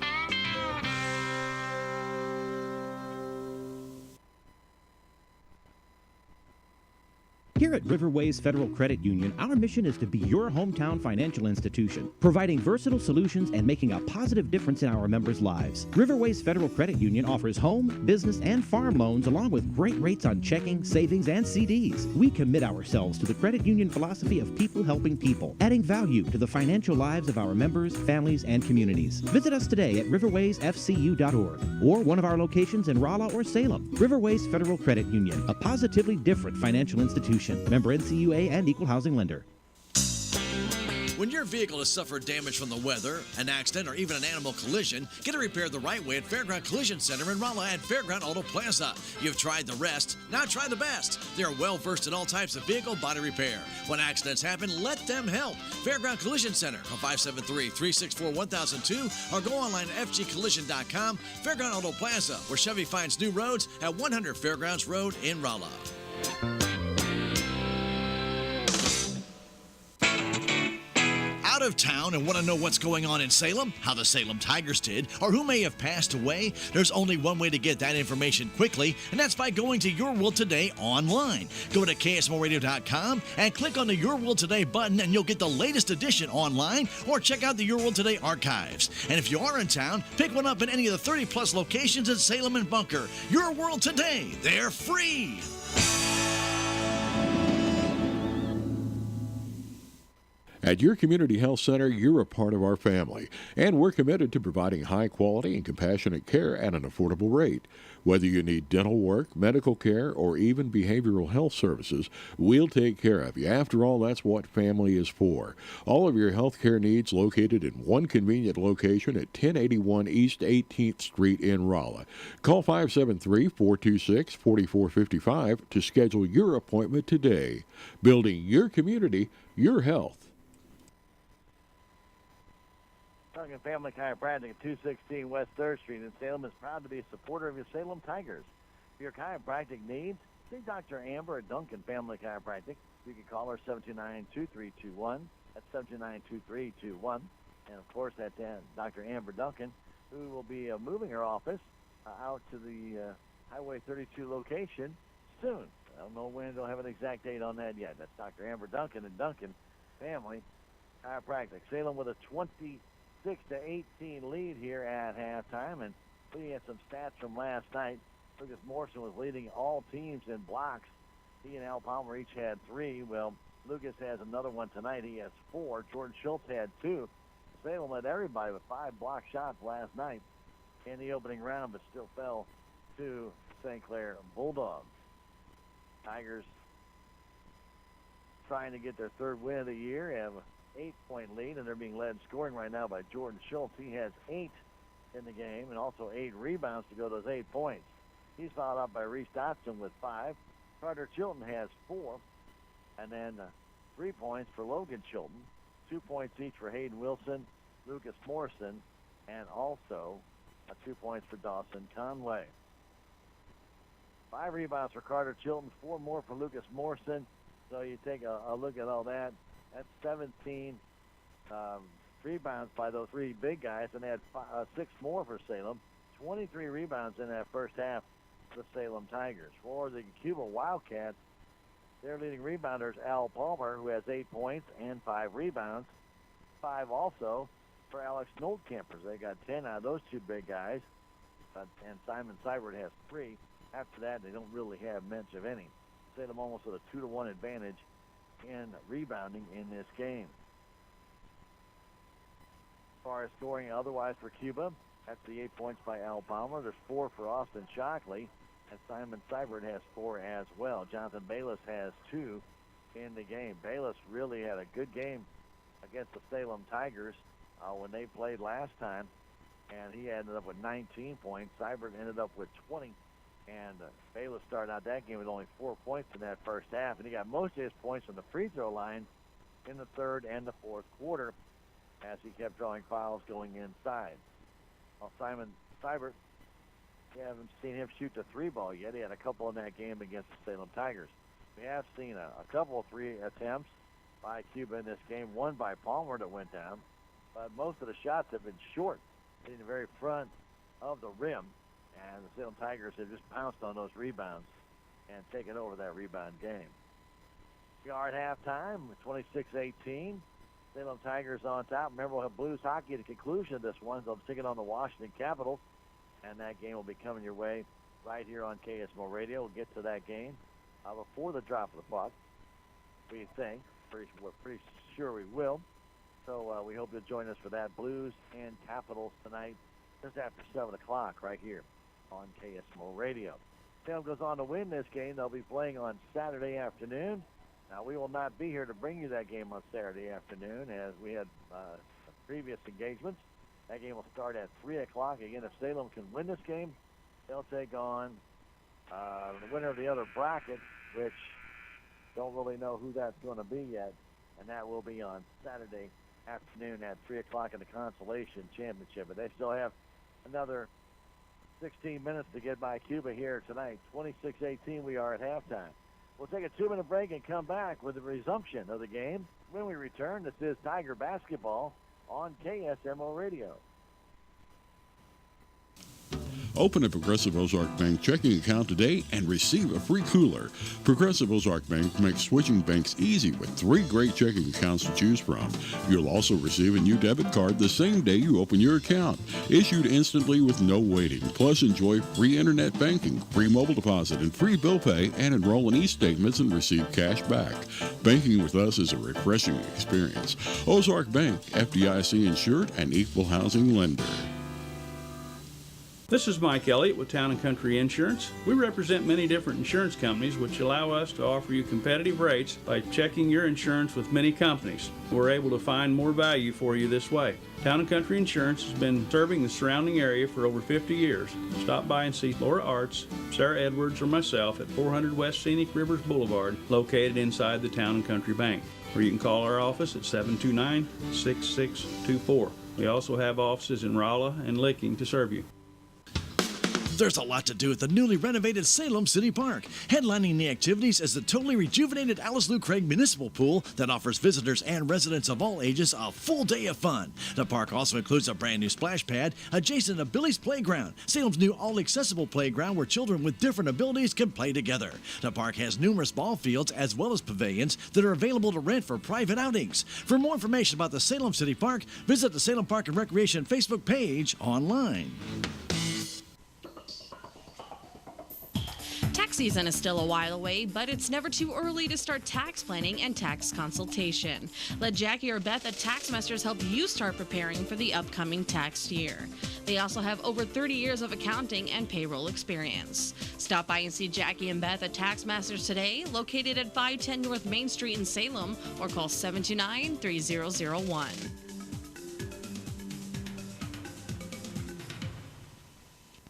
Here at Riverways Federal Credit Union, our mission is to be your hometown financial institution, providing versatile solutions and making a positive difference in our members' lives. Riverways Federal Credit Union offers home, business, and farm loans along with great rates on checking, savings, and CDs. We commit ourselves to the credit union philosophy of people helping people, adding value to the financial lives of our members, families, and communities. Visit us today at riverwaysfcu.org or one of our locations in Rolla or Salem. Riverways Federal Credit Union, a positively different financial institution. Member NCUA and Equal Housing Lender. When your vehicle has suffered damage from the weather, an accident, or even an animal collision, get it repaired the right way at Fairground Collision Center in Rolla at Fairground Auto Plaza. You've tried the rest, now try the best. They are well versed in all types of vehicle body repair. When accidents happen, let them help. Fairground Collision Center, call 573-364-1002 or go online at fgcollision.com. Fairground Auto Plaza, where Chevy finds new roads at 100 Fairgrounds Road in Rolla. Out of town and want to know what's going on in Salem, how the Salem Tigers did, or who may have passed away? There's only one way to get that information quickly, and that's by going to Your World Today online. Go to KSMORadio.com and click on the Your World Today button, and you'll get the latest edition online, or check out the Your World Today archives. And if you are in town, pick one up in any of the 30-plus locations in Salem and Bunker. Your World Today, they're free. At your community health center, you're a part of our family, and we're committed to providing high quality and compassionate care at an affordable rate. Whether you need dental work, medical care, or even behavioral health services, we'll take care of you. After all, that's what family is for. All of your health care needs located in one convenient location at 1081 East 18th Street in Rolla. Call 573-426-4455 to schedule your appointment today. Building your community, your health. Duncan Family Chiropractic at 216 West 3rd Street in Salem is proud to be a supporter of your Salem Tigers. For your chiropractic needs, see Dr. Amber at Duncan Family Chiropractic. You can call her 729-2321. That's 729-2321. And, of course, that's Dr. Amber Duncan, who will be moving her office out to the Highway 32 location soon. I don't know when. Don't have an exact date on that yet. That's Dr. Amber Duncan and Duncan Family Chiropractic. Salem with a 26-18 lead here at halftime, and we had some stats from last night. Lucas Morrison was leading all teams in blocks. He and Al Palmer each had 3. Well, Lucas has another one tonight. He has 4. Jordan Schultz had 2. Salem led everybody with 5 block shots last night in the opening round, but still fell to St. Clair Bulldogs. Tigers trying to get their 3rd win of the year, have an 8-point lead, and they're being led scoring right now by Jordan Schultz. He has 8 in the game and also 8 rebounds to go those 8 points. He's followed up by Reese Dotson with 5. Carter Chilton has 4. And then 3 points for Logan Chilton. 2 points each for Hayden Wilson, Lucas Morrison, and also 2 points for Dawson Conway. 5 rebounds for Carter Chilton, 4 more for Lucas Morrison. So you take a look at all that. That's 17 rebounds by those 3 big guys, and they had 6 more for Salem. 23 rebounds in that first half for the Salem Tigers. For the Cuba Wildcats, their leading rebounder is Al Palmer, who has 8 points and 5 rebounds. 5 also for Alex Noltcampers. They got 10 out of those 2 big guys, and Simon Seibert has 3. After that, they don't really have much of any. Salem almost with a 2-to-1 advantage in rebounding in this game. As far as scoring otherwise for Cuba, that's the 8 points by Al Palmer. There's 4 for Austin Shockley, and Simon Seibert has 4 as well. Jonathan Bayless has 2 in the game. Bayless really had a good game against the Salem Tigers when they played last time, and he ended up with 19 points. Seibert ended up with 20, and Bayless started out that game with only 4 points in that first half, and he got most of his points from the free throw line in the 3rd and the 4th quarter as he kept drawing fouls going inside. Well, Simon Seibert, we haven't seen him shoot the 3 ball yet. He had a couple in that game against the Salem Tigers. We have seen a couple of 3 attempts by Cuba in this game, one by Palmer that went down, but most of the shots have been short, hitting the very front of the rim, and the Salem Tigers have just pounced on those rebounds and taken over that rebound game. We are at halftime, 26-18. Salem Tigers on top. Remember, we'll have Blues hockey at the conclusion of this one. They'll take it on the Washington Capitals, and that game will be coming your way right here on KSMO Radio. We'll get to that game before the drop of the puck, we think. We're pretty sure we will. So we hope you'll join us for that. Blues and Capitals tonight, just after 7 o'clock right here on KSMO Radio. Salem goes on to win this game. They'll be playing on Saturday afternoon. Now, we will not be here to bring you that game on Saturday afternoon as we had previous engagements. That game will start at 3 o'clock. Again, if Salem can win this game, they'll take on the winner of the other bracket, which don't really know who that's going to be yet, and that will be on Saturday afternoon at 3 o'clock in the Consolation Championship. But they still have another 16 minutes to get by Cuba here tonight. 26-18, we are at halftime. We'll take a 2-minute break and come back with the resumption of the game. When we return, this is Tiger Basketball on KSMO Radio. Open a Progressive Ozark Bank checking account today and receive a free cooler. Progressive Ozark Bank makes switching banks easy with 3 great checking accounts to choose from. You'll also receive a new debit card the same day you open your account, issued instantly with no waiting. Plus, enjoy free internet banking, free mobile deposit, and free bill pay, and enroll in e-statements and receive cash back. Banking with us is a refreshing experience. Ozark Bank, FDIC insured and equal housing lender. This is Mike Elliott with Town & Country Insurance. We represent many different insurance companies which allow us to offer you competitive rates by checking your insurance with many companies. We're able to find more value for you this way. Town & Country Insurance has been serving the surrounding area for over 50 years. Stop by and see Laura Arts, Sarah Edwards, or myself at 400 West Scenic Rivers Boulevard, located inside the Town & Country Bank. Or you can call our office at 729-6624. We also have offices in Rolla and Licking to serve you. There's a lot to do at the newly renovated Salem City Park. Headlining the activities is the totally rejuvenated Alice Lou Craig Municipal Pool that offers visitors and residents of all ages a full day of fun. The park also includes a brand new splash pad adjacent to Billy's Playground, Salem's new all-accessible playground where children with different abilities can play together. The park has numerous ball fields as well as pavilions that are available to rent for private outings. For more information about the Salem City Park, visit the Salem Park and Recreation Facebook page online. Tax season is still a while away, but it's never too early to start tax planning and tax consultation. Let Jackie or Beth at Taxmasters help you start preparing for the upcoming tax year. They also have over 30 years of accounting and payroll experience. Stop by and see Jackie and Beth at Taxmasters today, located at 510 North Main Street in Salem, or call 729-3001.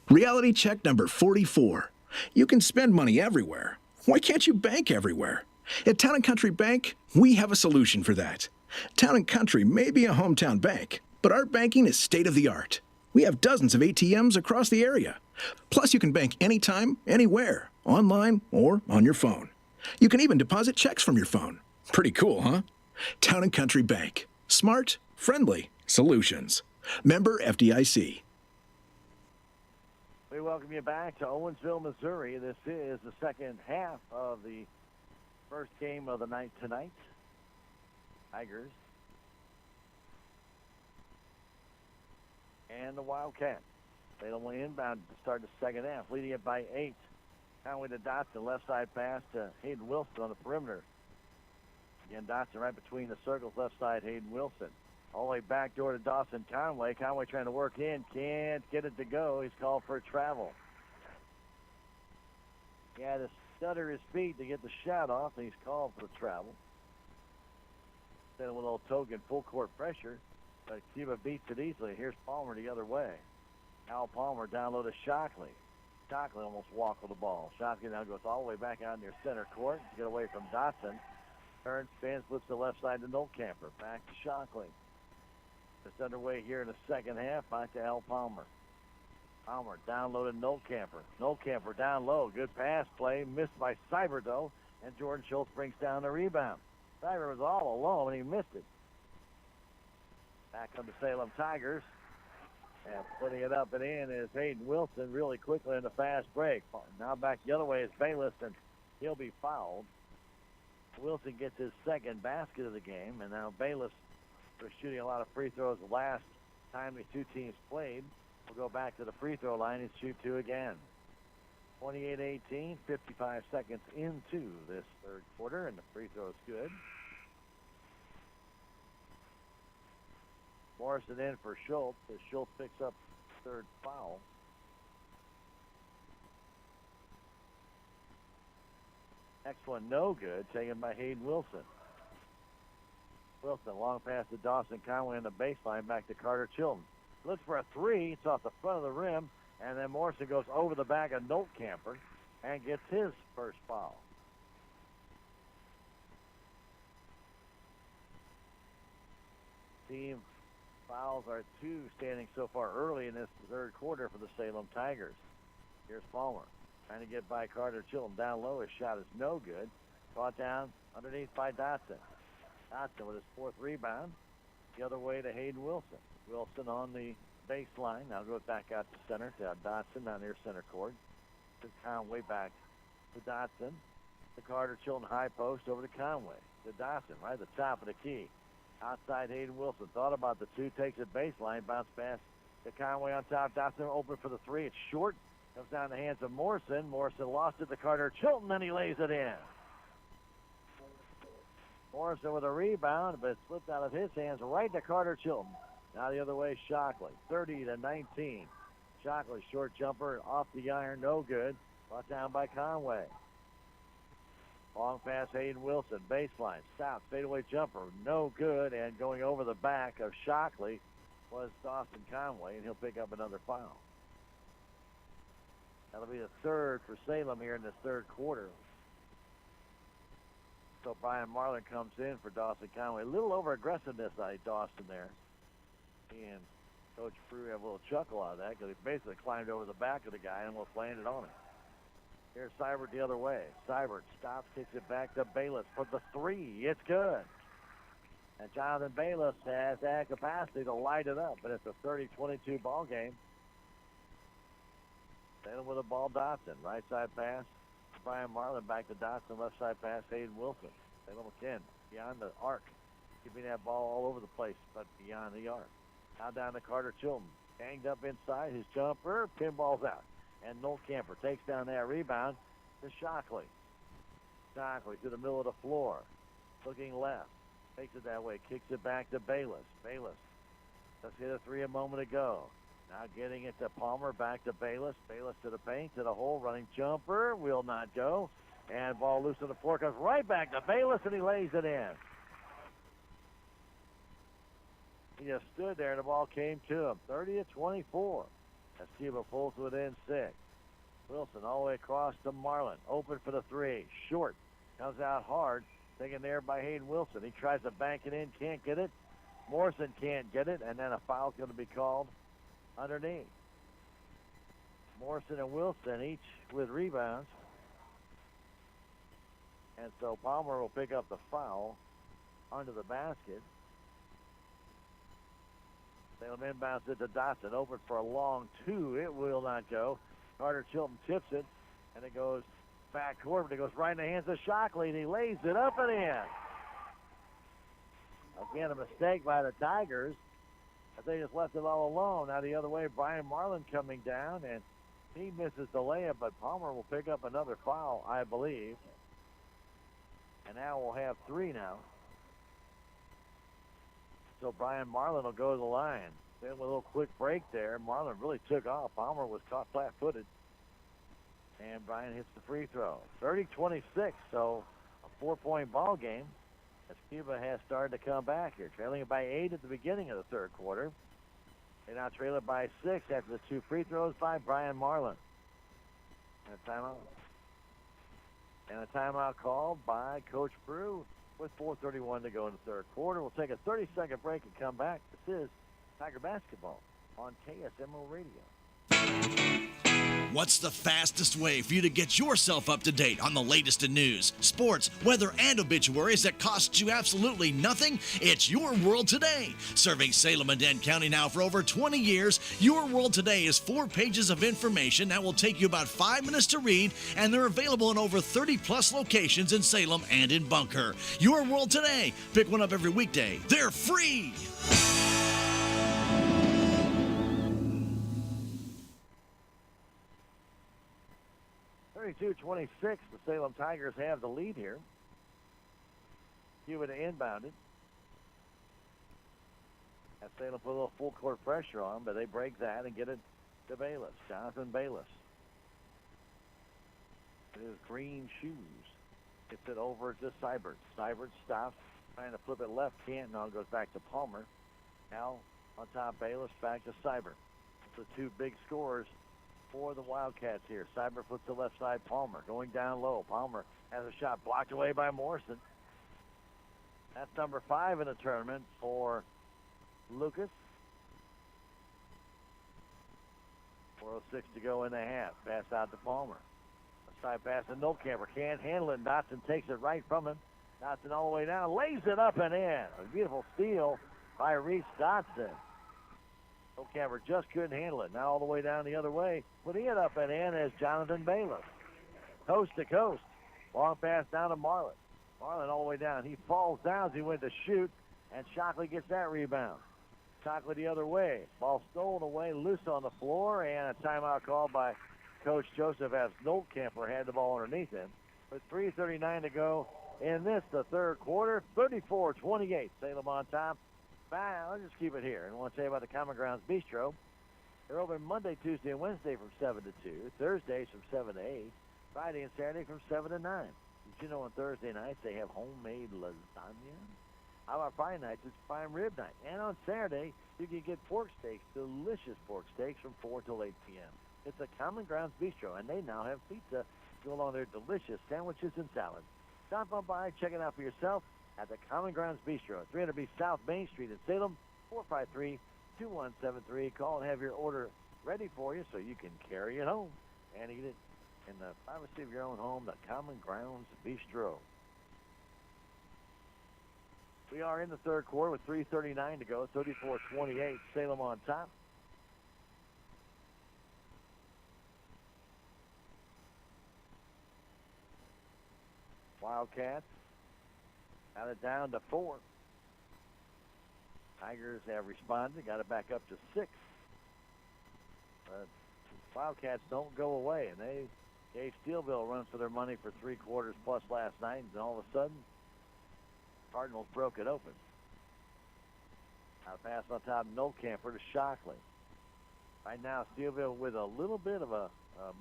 Reality check number 44. You can spend money everywhere. Why can't you bank everywhere? At Town & Country Bank, we have a solution for that. Town & Country may be a hometown bank, but our banking is state-of-the-art. We have dozens of ATMs across the area. Plus, you can bank anytime, anywhere, online or on your phone. You can even deposit checks from your phone. Pretty cool, huh? Town & Country Bank. Smart, friendly solutions. Member FDIC. We welcome you back to Owensville, Missouri. This is the second half of the first game of the night tonight. Tigers and the Wildcats. Salem will inbound to start the second half, leading it by 8. Conway to Dotson, left side pass to Hayden Wilson on the perimeter. Again, Dotson right between the circles, left side, Hayden Wilson. All the way back door to Dawson Conway. Conway trying to work in. Can't get it to go. He's called for a travel. He had to stutter his feet to get the shot off, and he's called for the travel. Then with a little token full court pressure, but Cuba beats it easily. Here's Palmer the other way. Al Palmer down low to Shockley. Shockley almost walked with the ball. Shockley now goes all the way back out near center court to get away from Dotson. Turns, spins, flips to the left side to Noltkamper. Back to Shockley. It's underway here in the second half. Back to Al Palmer. Palmer down low to Noltkamper. Noltkamper down low. Good pass play. Missed by Seibert, though. And Jordan Schultz brings down the rebound. Seibert was all alone, and he missed it. Back on the Salem Tigers. And putting it up and in is Hayden Wilson really quickly in the fast break. Now back the other way is Bayless, and he'll be fouled. Wilson gets his second basket of the game, and now Bayless was shooting a lot of free throws the last time the two teams played. We'll go back to the free throw line and shoot two again. 28-18, 55 seconds into this third quarter, and the free throw is good. Morrison in for Schultz as Schultz picks up third foul. Next one no good, taken by Hayden Wilson. Wilson, long pass to Dawson Conway on the baseline, back to Carter Chilton. Looks for a three, it's off the front of the rim, and then Morrison goes over the back of Noltkamper and gets his first foul. Team fouls are 2 standing so far early in this third quarter for the Salem Tigers. Here's Palmer trying to get by Carter Chilton down low. His shot is no good. Brought down underneath by Dotson. Dotson with his fourth rebound. The other way to Hayden Wilson. Wilson on the baseline. Now goes back out to center to Dotson down near center court. To Conway back to Dotson. To Carter Chilton high post over to Conway. To Dotson right at the top of the key. Outside Hayden Wilson. Thought about the two. Takes it baseline. Bounce pass to Conway on top. Dotson open for the three. It's short. Comes down the hands of Morrison. Morrison lost it to Carter Chilton. Then he lays it in. Morrison with a rebound, but it slipped out of his hands right to Carter Chilton. Now the other way, Shockley. 30-19. Shockley, short jumper, off the iron, no good. Brought down by Conway. Long pass, Hayden Wilson, baseline. South, fadeaway jumper, no good. And going over the back of Shockley was Dawson Conway, and he'll pick up another foul. That'll be the third for Salem here in this third quarter. So Brian Marlin comes in for Dawson Conway. A little over-aggressiveness by Dawson there. And Coach Prue had a little chuckle out of that because he basically climbed over the back of the guy and almost landed on him. Here's Seibert the other way. Seibert stops, kicks it back to Bayless for the three. It's good. And Jonathan Bayless has that capacity to light it up. But it's a 30-22 ball game. Salem with a ball, Dotson. Right side pass. Brian Marlin back to Dotson. Left side pass, Hayden Wilson. Salem again beyond the arc. Keeping that ball all over the place, but beyond the arc. Now down to Carter Chilton. Ganged up inside. His jumper. Pinball's out. And Noltkamper takes down that rebound. to Shockley. Shockley to the middle of the floor. Looking left. Takes it that way. Kicks it back to Bayless. Bayless just hit a three a moment ago. Now getting it to Palmer. Back to Bayless. Bayless to the paint. To the hole. Running jumper. Will not go. And ball loose on the floor. Comes right back to Bayless, and he lays it in. He just stood there, and the ball came to him. 30-24. As Cuba pulls within 6. Wilson all the way across to Marlin. Open for the three. Short. Comes out hard. Taken there by Hayden Wilson. He tries to bank it in. Can't get it. Morrison can't get it. And then a foul's going to be called underneath. Morrison and Wilson each with rebounds. And so Palmer will pick up the foul under the basket. Salem inbounds it to Dotson. Open for a long two. It will not go. Carter Chilton tips it, and it goes back court, but it goes right in the hands of Shockley, and he lays it up and in. Again, a mistake by the Tigers, but they just left it all alone. Now the other way, Brian Marlin coming down, and he misses the layup, but Palmer will pick up another foul, I believe. And now we'll have 3 now. So Brian Marlin will go to the line. Then with a little quick break there, Marlin really took off. Palmer was caught flat-footed. And Brian hits the free throw. 30-26, so a 4-point ball game as Cuba has started to come back here. Trailing it by 8 at the beginning of the third quarter. They now trail it by 6 after the 2 free throws by Brian Marlin. And a timeout. And a timeout called by Coach Brew with 4:31 to go in the third quarter. We'll take a 30-second break and come back. This is Tiger Basketball on KSMO Radio. What's the fastest way for you to get yourself up to date on the latest in news, sports, weather, and obituaries that costs you absolutely nothing? It's Your World Today. Serving Salem and Dent County now for over 20 years, Your World Today is 4 pages of information that will take you about 5 minutes to read, and they're available in over 30-plus locations in Salem and in Bunker. Your World Today. Pick one up every weekday. They're free. 32-26, the Salem Tigers have the lead here. Cuba to inbound it. And Salem put a little full court pressure on, but they break that and get it to Bayless. Jonathan Bayless. His green shoes. Gets it over to Seibert. Seibert stops, trying to flip it left. Can't. Now it goes back to Palmer. Now on top, Bayless back to Seibert. The 2 big scorers for the Wildcats here. Seibert flips to left side. Palmer going down low. Palmer has a shot blocked away by Morrison. That's number 5 in the tournament for Lucas. 4:06 to go in the half. Pass out to Palmer. Side pass to Nolkamper. Can't handle it. Dotson takes it right from him. Dotson all the way down. Lays it up and in. A beautiful steal by Reese Dotson. Nolkamper just couldn't handle it. Now all the way down the other way. Putting it up and in as Jonathan Bayless. Coast to coast. Long pass down to Marlin. Marlin all the way down. He falls down as he went to shoot, and Shockley gets that rebound. Shockley the other way. Ball stolen away, loose on the floor, and a timeout called by Coach Joseph as Nolkamper had the ball underneath him. With 3:39 to go in this, the third quarter, 34-28. Salem on top. I'll just keep it here. And I want to say about the Common Grounds Bistro. They're open Monday, Tuesday, and Wednesday from 7 to 2. Thursdays from 7 to 8. Friday and Saturday from 7 to 9. Did you know on Thursday nights they have homemade lasagna? How about Friday nights? It's prime rib night. And on Saturday, you can get pork steaks, delicious pork steaks from 4 till 8 p.m. It's a Common Grounds Bistro, and they now have pizza to go along their delicious sandwiches and salads. Stop on by, check it out for yourself at the Common Grounds Bistro, 300B South Main Street in Salem, 453-2173. Call and have your order ready for you so you can carry it home and eat it in the privacy of your own home, the Common Grounds Bistro. We are in the third quarter with 3:39 to go, 34-28, Salem on top. Wildcats got it down to 4. Tigers have responded, got it back up to 6. But Wildcats don't go away, and they Dave Steelville runs for their money for 3 quarters plus last night, and all of a sudden, Cardinals broke it open. Now pass on top, Camper to Shockley. Right now, Steelville with a little bit of a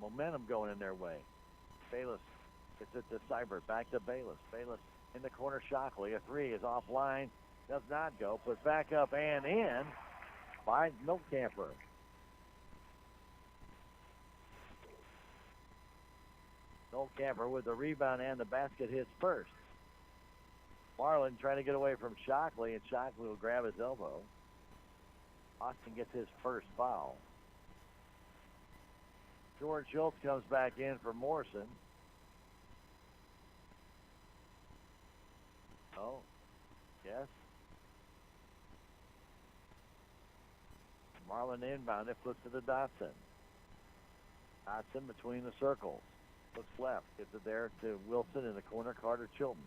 momentum going in their way. Bayless gets it to Seibert, back to Bayless. Bayless in the corner, Shockley. A 3 is offline, does not go. Put back up and in by Camper. Camper with the rebound and the basket hits first. Marlin trying to get away from Shockley, and Shockley will grab his elbow. Austin gets his first foul. George Schultz comes back in for Morrison. Oh, yes. Marlin inbound, it flips to the Dotson. Dotson between the circles. Looks left, gets it there to Wilson in the corner, Carter Chilton.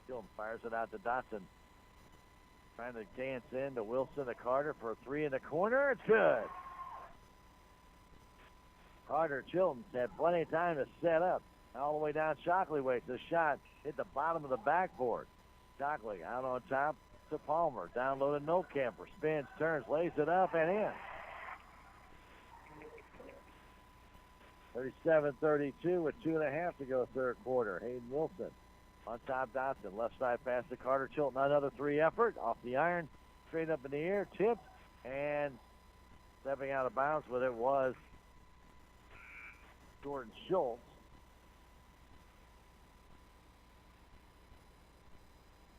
Chilton fires it out to Dotson. Trying to dance in to Wilson to Carter for a 3 in the corner. It's good. Carter Chilton had plenty of time to set up. All the way down, Shockley waits a shot. Hit the bottom of the backboard. Shockley out on top to Palmer. Down low to Camper. Spins, turns, lays it up and in. 37-32 with 2.5 to go third quarter. Hayden Wilson on top, Dotson. Left side pass to Carter Chilton. Another 3 effort. Off the iron. Straight up in the air. Tipped. And stepping out of bounds with it was Jordan Schultz.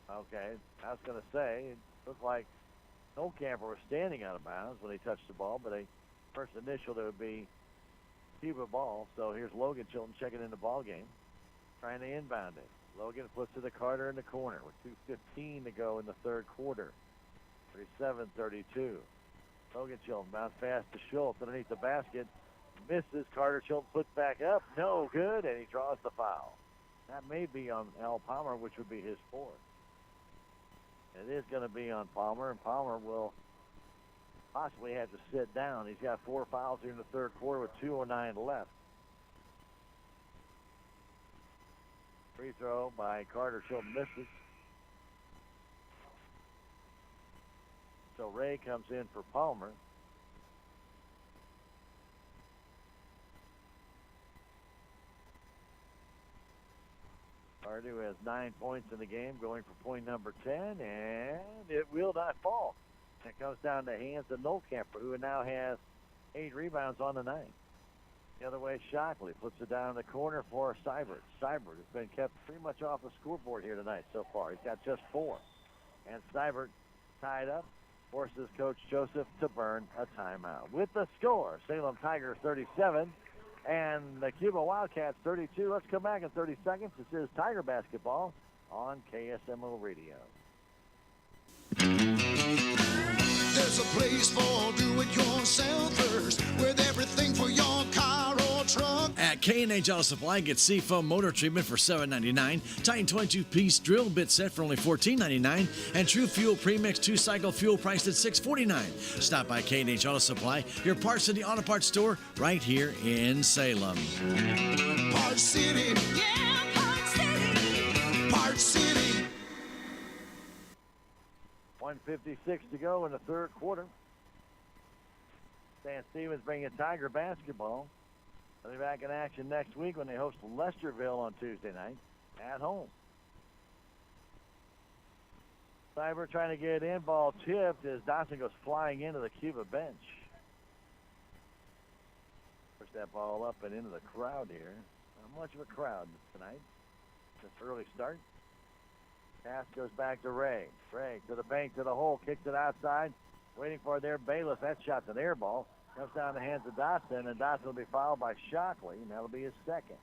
Okay. I was going to say, it looked like Camper was standing out of bounds when he touched the ball, but a first initial there would be Cuba ball. So here's Logan Chilton checking in the ball game, trying to inbound it. Logan flips to the Carter in the corner with 2:15 to go in the third quarter. 37-32. Logan Chilton bounce fast to Schultz underneath the basket. Misses. Carter Chilton puts back up. No good, and he draws the foul. That may be on Al Palmer, which would be his 4th. It is going to be on Palmer, and Palmer will possibly have to sit down. He's got 4 fouls here in the third quarter with 2:09 left. Free throw by Carter Chilton misses. So Ray comes in for Palmer. Carter, who has 9 points in the game, going for point number 10, and it will not fall. It comes down to hands of Camper, who now has 8 rebounds on the night. The other way, Shockley flips it down in the corner for Seibert. Seibert has been kept pretty much off the scoreboard here tonight so far. He's got just 4. And Seibert tied up, forces Coach Joseph to burn a timeout. With the score, Salem Tigers 37 and the Cuba Wildcats 32. Let's come back in 30 seconds. This is Tiger Basketball on KSMO Radio. There's a place for do-it-yourselfers with everything for your car or truck. At K&H Auto Supply, get Seafoam motor treatment for $7.99, Titan 22-piece drill bit set for only $14.99, and True Fuel Premix 2-cycle fuel priced at $6.49. Stop by K&H Auto Supply, your Parts City Auto Parts store, right here in Salem. Parts City. Yeah, Parts City. Parts City. 1:56 to go in the third quarter. Stan Stevens bringing Tiger basketball. They'll be back in action next week when they host Lesterville on Tuesday night at home. Cyber trying to get in. Ball tipped as Dotson goes flying into the Cuba bench. Push that ball up and into the crowd here. Not much of a crowd tonight. This early start. Pass goes back to Ray. Ray to the bank, to the hole, kicks it outside. Waiting for their Bayless. That shot's an air ball. Comes down the hands of Dotson, and Dotson will be fouled by Shockley, and that'll be his second.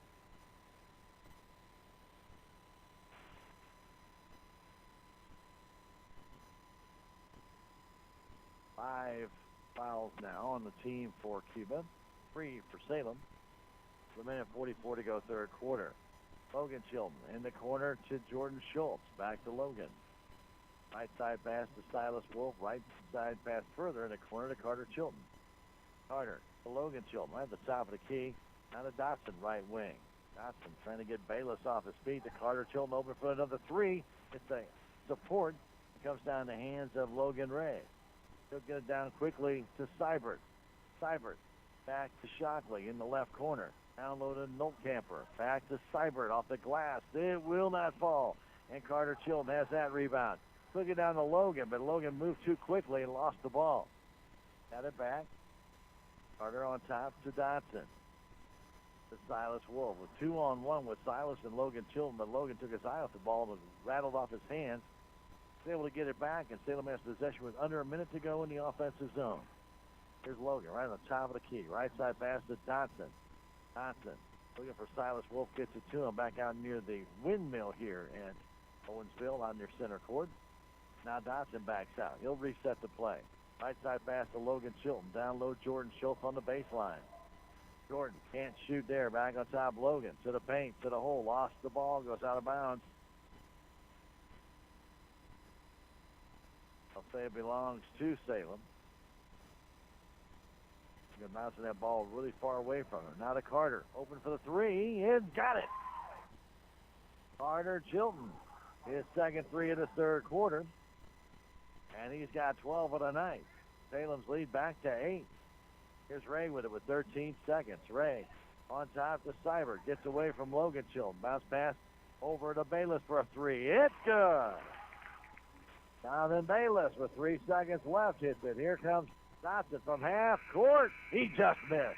Five fouls now on the team for Cuba. 3 for Salem. 1:44 to go third quarter. Logan Chilton in the corner to Jordan Schultz. Back to Logan. Right side pass to Silas Wolf. Right side pass further in the corner to Carter Chilton. Carter to Logan Chilton. Right at the top of the key. Now to Dotson, right wing. Dotson trying to get Bayless off his feet. To Carter Chilton open for another three. It's a support. It comes down the hands of Logan Ray. He'll get it down quickly to Seibert. Seibert back to Shockley in the left corner. Downloaded Noltkamper. Back to Seibert off the glass. It will not fall. And Carter Chilton has that rebound. Took it down to Logan, but Logan moved too quickly and lost the ball. Got it back. Carter on top to Dotson. To Silas Wolf with 2-on-1 with Silas and Logan Chilton, but Logan took his eye off the ball and rattled off his hands. Was able to get it back, and Salem has possession with under a minute to go in the offensive zone. Here's Logan right on the top of the key. Right side pass to Dotson. Dotson looking for Silas Wolf, gets it to him back out near the windmill here at Owensville on their center court. Now Dotson backs out. He'll reset the play. Right side pass to Logan Chilton. Down low Jordan Schultz on the baseline. Jordan can't shoot there. Back on top Logan. To the paint, to the hole. Lost the ball. Goes out of bounds. I'll say it belongs to Salem. They're bouncing that ball really far away from him. Now to Carter. Open for the three. He's got it. Carter Chilton. His second three of the third quarter. And he's got 12 of the night. Salem's lead back to 8. Here's Ray with it with 13 seconds. Ray on top to Seibert. Gets away from Logan Chilton. Bounce pass over to Bayless for a three. It's good. Now then Bayless with 3 seconds left hits it. Here comes Dotson from half court. He just missed.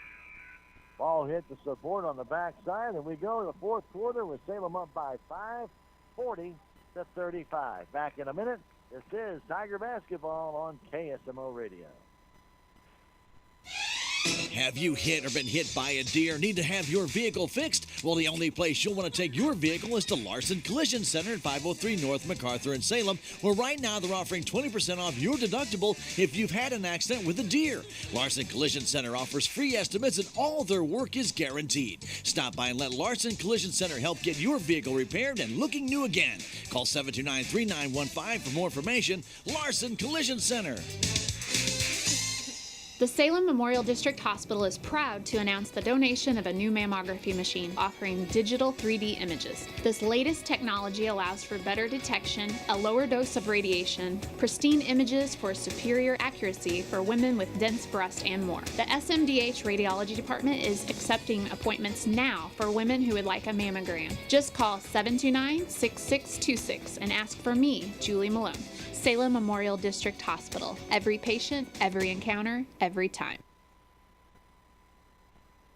Ball hit the support on the backside, and we go to the fourth quarter with Salem up by 5, 40-35. Back in a minute. This is Tiger Basketball on KSMO Radio. Have you hit or been hit by a deer? Need to have your vehicle fixed? Well, the only place you'll want to take your vehicle is to Larson Collision Center at 503 North MacArthur in Salem, where right now they're offering 20% off your deductible if you've had an accident with a deer. Larson Collision Center offers free estimates and all their work is guaranteed. Stop by and let Larson Collision Center help get your vehicle repaired and looking new again. Call 729-3915 for more information. Larson Collision Center. The Salem Memorial District Hospital is proud to announce the donation of a new mammography machine offering digital 3D images. This latest technology allows for better detection, a lower dose of radiation, pristine images for superior accuracy for women with dense breast, and more. The SMDH Radiology Department is accepting appointments now for women who would like a mammogram. Just call 729-6626 and ask for me, Julie Malone. Salem Memorial District Hospital. Every patient, every encounter, every time.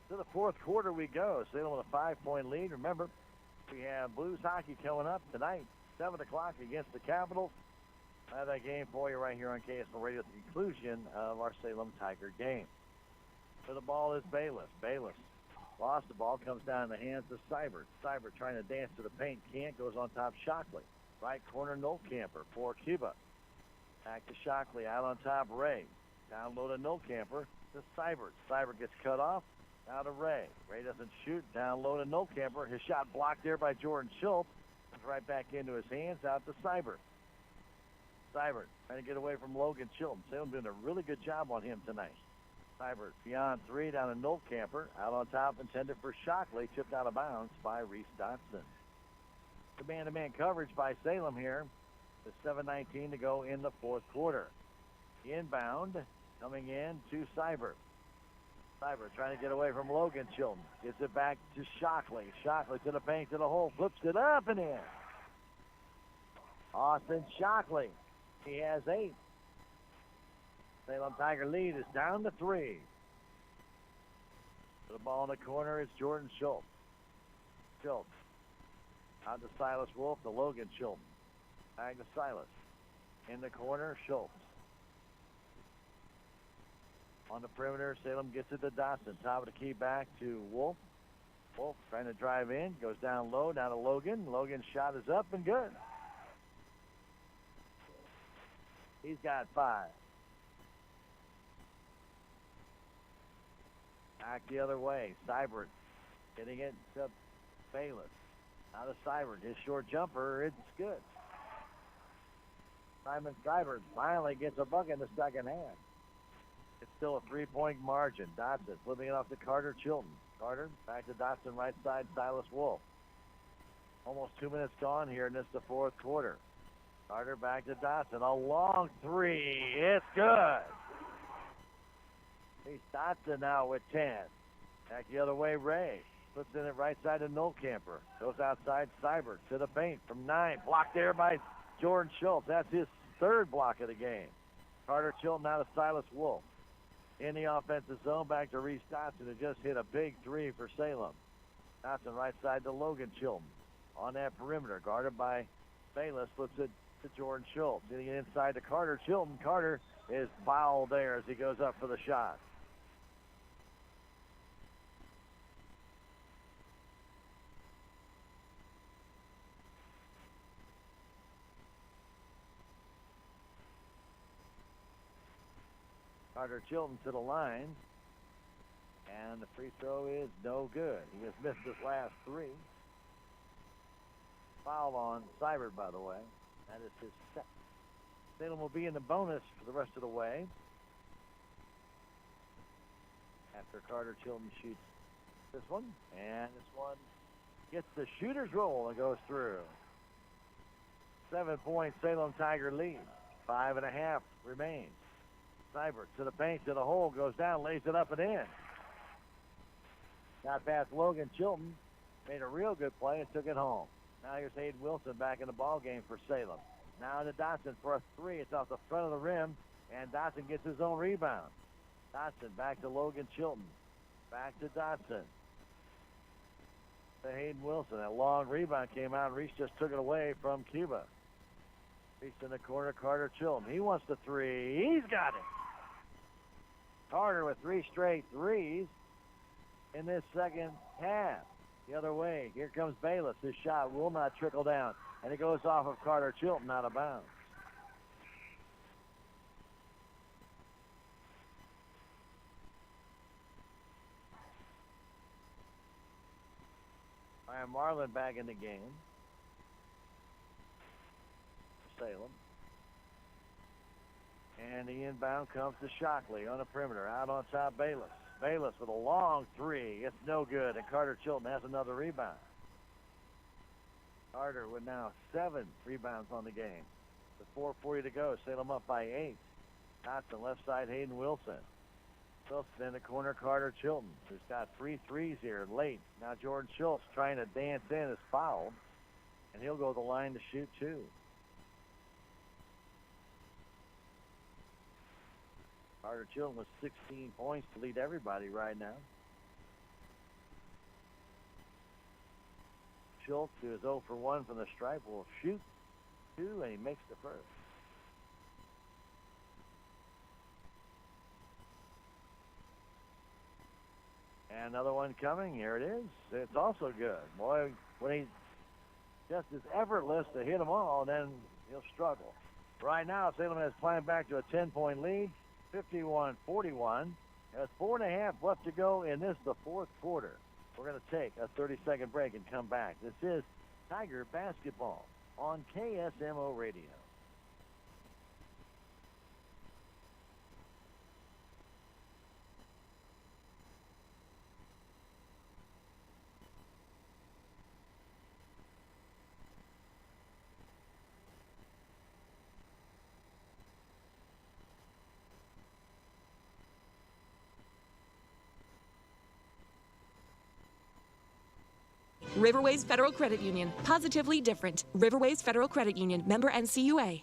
To the fourth quarter we go. Salem with a 5-point lead. Remember, we have Blues hockey coming up tonight, 7 o'clock against the Capitals. I have that game for you right here on KSMO Radio at the conclusion of our Salem Tiger game. So the ball is Bayless. Bayless lost the ball, comes down in the hands of Seibert. Seibert trying to dance to the paint, can't, goes on top Shockley. Right corner, Noltkamper for Cuba. Back to Shockley, out on top, Ray. Down low to Noltkamper to Seibert. Seibert gets cut off, out to Ray. Ray doesn't shoot, down low to Noltkamper. His shot blocked there by Jordan Schultz. Comes right back into his hands, out to Seibert. Seibert trying to get away from Logan Chilton. Salem doing a really good job on him tonight. Seibert beyond 3, down to Noltkamper. Out on top, intended for Shockley. Tipped out of bounds by Reese Dotson. Man-to-man coverage by Salem here. With 7:19 to go in the fourth quarter. Inbound, coming in to Seibert. Seibert trying to get away from Logan Chilton. Gets it back to Shockley. Shockley to the paint, to the hole. Flips it up and in. Austin Shockley. He has 8. Salem Tiger lead is down to 3. The ball in the corner is Jordan Schultz. Schultz. Out to Silas Wolf, to Logan Chilton. Back to Silas. In the corner, Schultz. On the perimeter, Salem gets it to Dotson. Top of the key back to Wolf. Wolf trying to drive in. Goes down low, down to Logan. Logan's shot is up and good. He's got 5. Back the other way. Seibert getting it to Bayless. Out of Seibert, his short jumper, it's good. Simon Seibert finally gets a bucket in the second half. It's still a 3-point margin. Dodson flipping it off to Carter Chilton. Carter back to Dodson, right side, Silas Wolf. Almost 2 minutes gone here in this the fourth quarter. Carter back to Dodson. A long three. It's good. He's Dodson now with 10. Back the other way, Ray. Puts in it right side to Nolkamper. Goes outside, Seibert to the paint from 9. Blocked there by Jordan Schultz. That's his third block of the game. Carter Chilton now to Silas Wolf. In the offensive zone, back to Reese Dodson, who just hit a big three for Salem. Dodson right side to Logan Chilton. On that perimeter, guarded by Bayless, flips it to Jordan Schultz. Getting it inside to Carter Chilton. Carter is fouled there as he goes up for the shot. Carter Chilton to the line. And the free throw is no good. He has missed his last three. Foul on Seibert, by the way. That is his second. Salem will be in the bonus for the rest of the way. After Carter Chilton shoots this one. And this one gets the shooter's roll and goes through. 7-point Salem Tiger lead. 5.5 remains. Seibert to the paint, to the hole, goes down, lays it up and in. Got past Logan Chilton, made a real good play and took it home. Now here's Hayden Wilson back in the ball game for Salem. Now to Dodson for a three. It's off the front of the rim, and Dodson gets his own rebound. Dodson back to Logan Chilton. Back to Dodson. To Hayden Wilson. That long rebound came out, and Reese just took it away from Cuba. Reese in the corner, Carter Chilton. He wants the three. He's got it. Carter with 3 straight threes in this second half. The other way, here comes Bayless. His shot will not trickle down, and it goes off of Carter Chilton out of bounds. Ryan Marlin back in the game. Salem. And the inbound comes to Shockley on the perimeter. Out on top, Bayless. Bayless with a long three. It's no good, and Carter Chilton has another rebound. Carter with now 7 rebounds on the game. With 4:40 to go, Salem up by 8. Dodson left side, Hayden Wilson. Wilson in the corner, Carter Chilton, who's got 3 threes here late. Now Jordan Schultz trying to dance in, is fouled, and he'll go to the line to shoot 2. Carter Chilton with 16 points to lead everybody right now. Schultz, who is 0 for 1 from the stripe, will shoot 2, and he makes the first. And another one coming. Here it is. It's also good. Boy, when he just is effortless to hit them all, then he'll struggle. Right now, Salem has climbed back to a 10-point lead. 51-41. There's 4.5 left to go in this, the fourth quarter. We're going to take a 30-second break and come back. This is Tiger Basketball on KSMO Radio. Riverways Federal Credit Union. Positively different. Riverways Federal Credit Union. Member NCUA.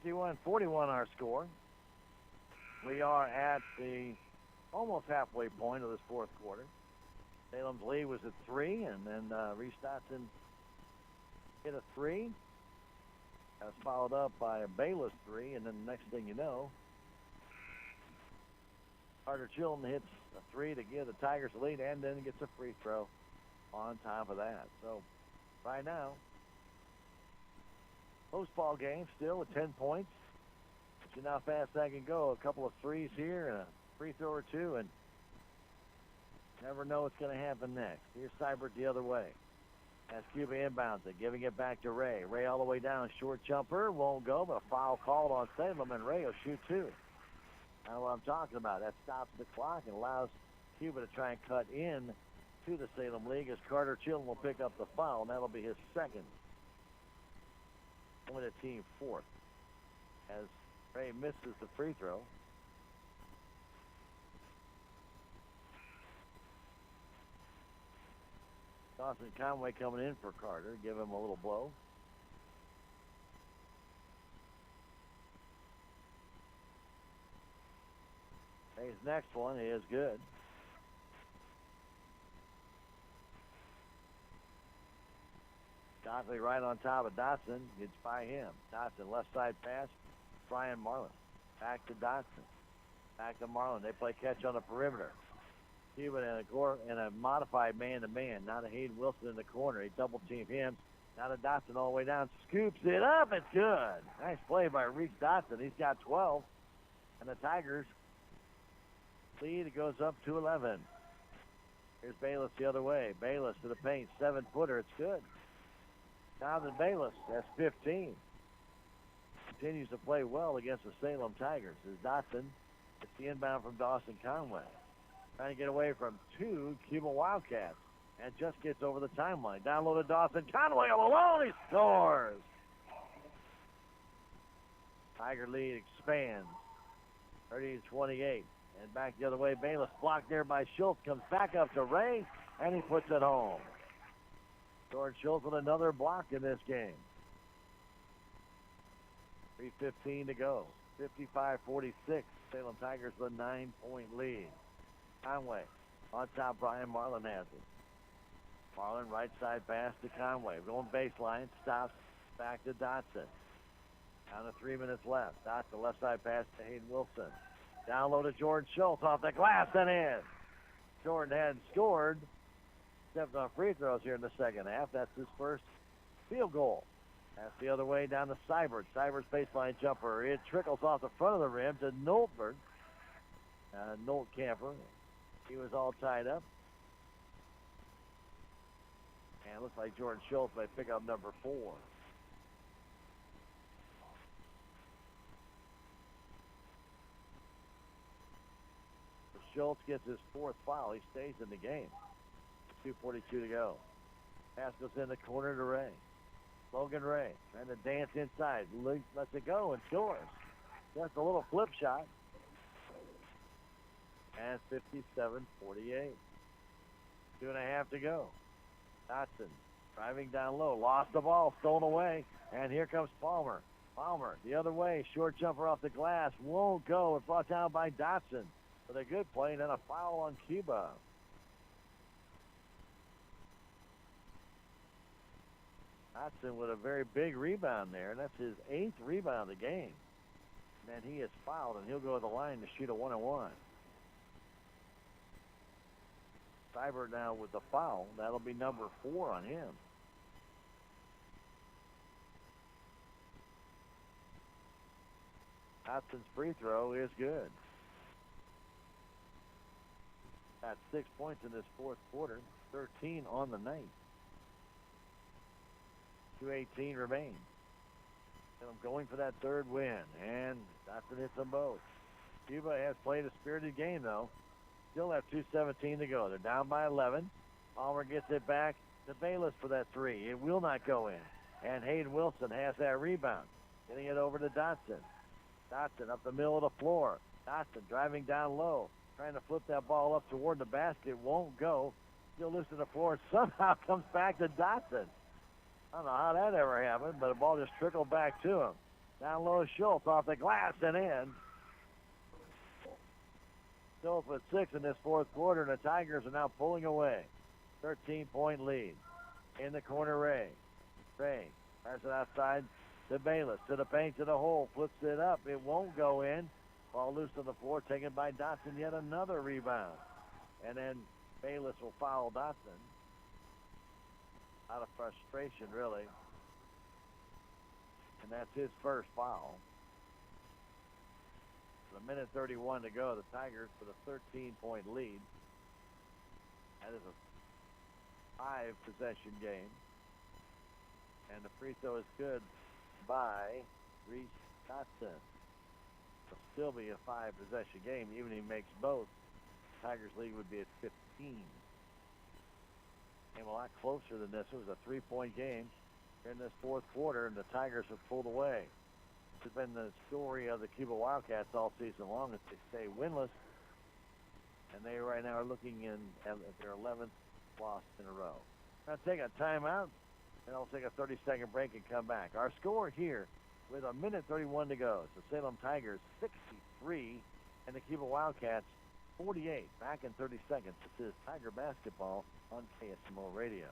51-41 our score. We are at the almost halfway point of this fourth quarter. Salem's lead was at 3, and then Reese Dodson hit a 3. That was followed up by a Bayless 3, and then the next thing you know, Carter Chilton hits a 3 to give the Tigers the lead, and then gets a free throw on top of that. So right now, close ball game still with 10 points. See how fast that can go. A couple of threes here and a free throw or 2, and never know what's going to happen next. Here's Seibert the other way. As Cuba inbounds it, giving it back to Ray. Ray all the way down, short jumper, won't go, but a foul called on Salem, and Ray will shoot two. That's what I'm talking about. That stops the clock and allows Cuba to try and cut in to the Salem League as Carter Chilton will pick up the foul, and that'll be his second. Only the team fourth. As Ray misses the free throw. Dawson Conway coming in for Carter. Give him a little blow. His next one is good. Dockley right on top of Dotson. Gets by him. Dotson left side pass. Brian Marlin. Back to Dotson. Back to Marlin. They play catch on the perimeter. Cuban in a modified man-to-man. Now to Hayden Wilson in the corner. He double-teamed him. Now to Dotson all the way down. Scoops it up. It's good. Nice play by Reese Dotson. He's got 12. And the Tigers lead. It goes up to 11. Here's Bayless the other way. Bayless to the paint. 7-footer. It's good. Jonathan Bayless. That's 15. Continues to play well against the Salem Tigers. As Dotson gets the inbound from Dawson Conway. Trying to get away from two Cuba Wildcats. And just gets over the timeline. Down low to Dawson Conway all alone. He scores. Tiger lead expands. 30-28. And back the other way. Bayless blocked there by Schultz. Comes back up to Ray. And he puts it home. George Schultz with another block in this game. 3:15 to go. 55-46. Salem Tigers with a 9-point lead. Conway on top. Brian Marlin has it. Marlin right side pass to Conway. Going baseline. Stops. Back to Dotson. Down to 3 minutes left. Dotson left side pass to Hayden Wilson. Down low to Jordan Schultz off the glass and in. Jordan hadn't scored. Stepped on free throws here in the second half. That's his first field goal. That's the other way down to Seibert. Seibert's baseline jumper. It trickles off the front of the rim to Noltberg. Nolt Camper. He was all tied up. And it looks like Jordan Schultz may pick up number 4. Schultz gets his 4th foul. He stays in the game. 2:42 to go. Pass goes in the corner to Ray. Logan Ray trying to dance inside. Lets it go and scores. Just a little flip shot. And 57-48. 2.5 to go. Dotson driving down low. Lost the ball. Stolen away. And here comes Palmer. Palmer the other way. Short jumper off the glass. Won't go. It's brought down by Dotson. With a good play and then a foul on Cuba. Dotson with a very big rebound there, and that's his 8th rebound of the game. And then he is fouled, and he'll go to the line to shoot a 1-on-1. Seibert now with the foul. That'll be number 4 on him. Dotson's free throw is good. Got 6 points in this 4th quarter, 13 on the night. 2:18 remains. And I'm going for that 3rd win, and Dotson hits them both. Cuba has played a spirited game, though. Still have 2:17 to go. They're down by 11. Palmer gets it back to Bayless for that 3. It will not go in. And Hayden Wilson has that rebound. Getting it over to Dotson. Dotson up the middle of the floor. Dotson driving down low. Trying to flip that ball up toward the basket. Won't go. Still loose to the floor. Somehow comes back to Dotson. I don't know how that ever happened, but the ball just trickled back to him. Down low, Schultz off the glass and in. Schultz with 6 in this 4th quarter, and the Tigers are now pulling away. 13-point lead. In the corner, Ray. Ray passes it outside to Bayless. To the paint, to the hole. Flips it up. It won't go in. Ball loose on the floor, taken by Dotson. Yet another rebound. And then Bayless will foul Dotson. Out of frustration, really. And that's his first foul. With 1:31 to go, the Tigers with a 13-point lead. That is a 5-possession game. And the free throw is good by Reese Dotson. It'll still be a 5-possession game. Even if he makes both, Tigers lead would be at 15. Came a lot closer than this. It was a 3-point game in this fourth quarter, and the Tigers have pulled away. This has been the story of the Cuba Wildcats all season long, as they stay winless. And they right now are looking at their 11th loss in a row. Now take a timeout, and I'll take a 30-second break and come back. Our score here with 1:31 to go. So Salem Tigers 63 and the Cuba Wildcats 48. Back in 30 seconds. This is Tiger Basketball on KSMO Radio.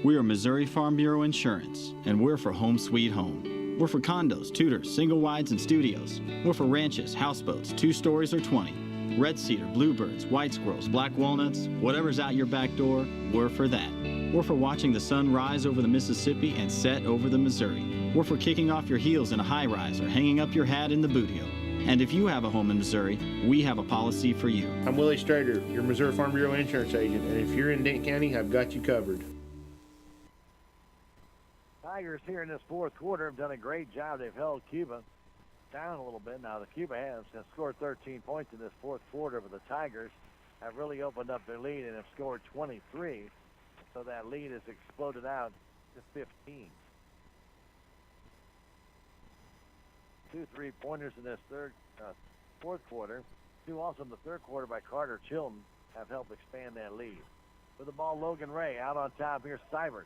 We are Missouri Farm Bureau Insurance, and we're for home sweet home. We're for condos, tutors, single wides, and studios. We're for ranches, houseboats, 2 stories or 20. Red cedar, bluebirds, white squirrels, black walnuts, whatever's out your back door, we're for that. We're for watching the sun rise over the Mississippi and set over the Missouri. We're for kicking off your heels in a high-rise or hanging up your hat in the bootio. And if you have a home in Missouri, we have a policy for you. I'm Willie Strader, your Missouri Farm Bureau insurance agent, and if you're in Dent County, I've got you covered. Tigers here in this fourth quarter have done a great job. They've held Cuba down a little bit. Now the Cuba has scored 13 points in this fourth quarter, but the Tigers have really opened up their lead and have scored 23. So that lead has exploded out to 15. 2 3-pointers in this fourth quarter. 2 also in the third quarter by Carter Chilton have helped expand that lead. With the ball, Logan Ray out on top. Here's Seibert.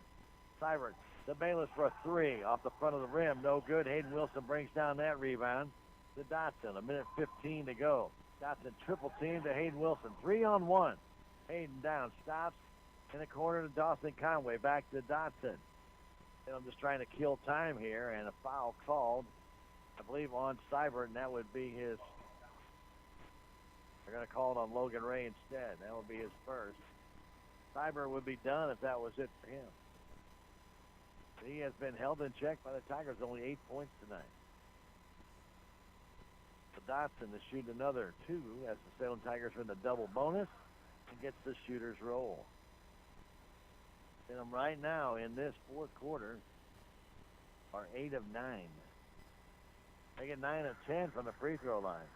Seibert to Bayless for a 3 off the front of the rim. No good. Hayden Wilson brings down that rebound to Dotson. 1:15 to go. Dotson triple team to Hayden Wilson. 3-on-1. Hayden down. Stops in the corner to Dawson Conway. Back to Dotson. And I'm just trying to kill time here, and a foul called, I believe, on Seibert, and that would be his. They're going to call it on Logan Ray instead. That would be his first. Seibert would be done if that was it for him. He has been held in check by the Tigers, only 8 points tonight. So Dotson to shoot another 2 as the Salem Tigers are in the double bonus and gets the shooter's roll. And right now in this fourth quarter are 8 of 9. They get 9 of 10 from the free throw line.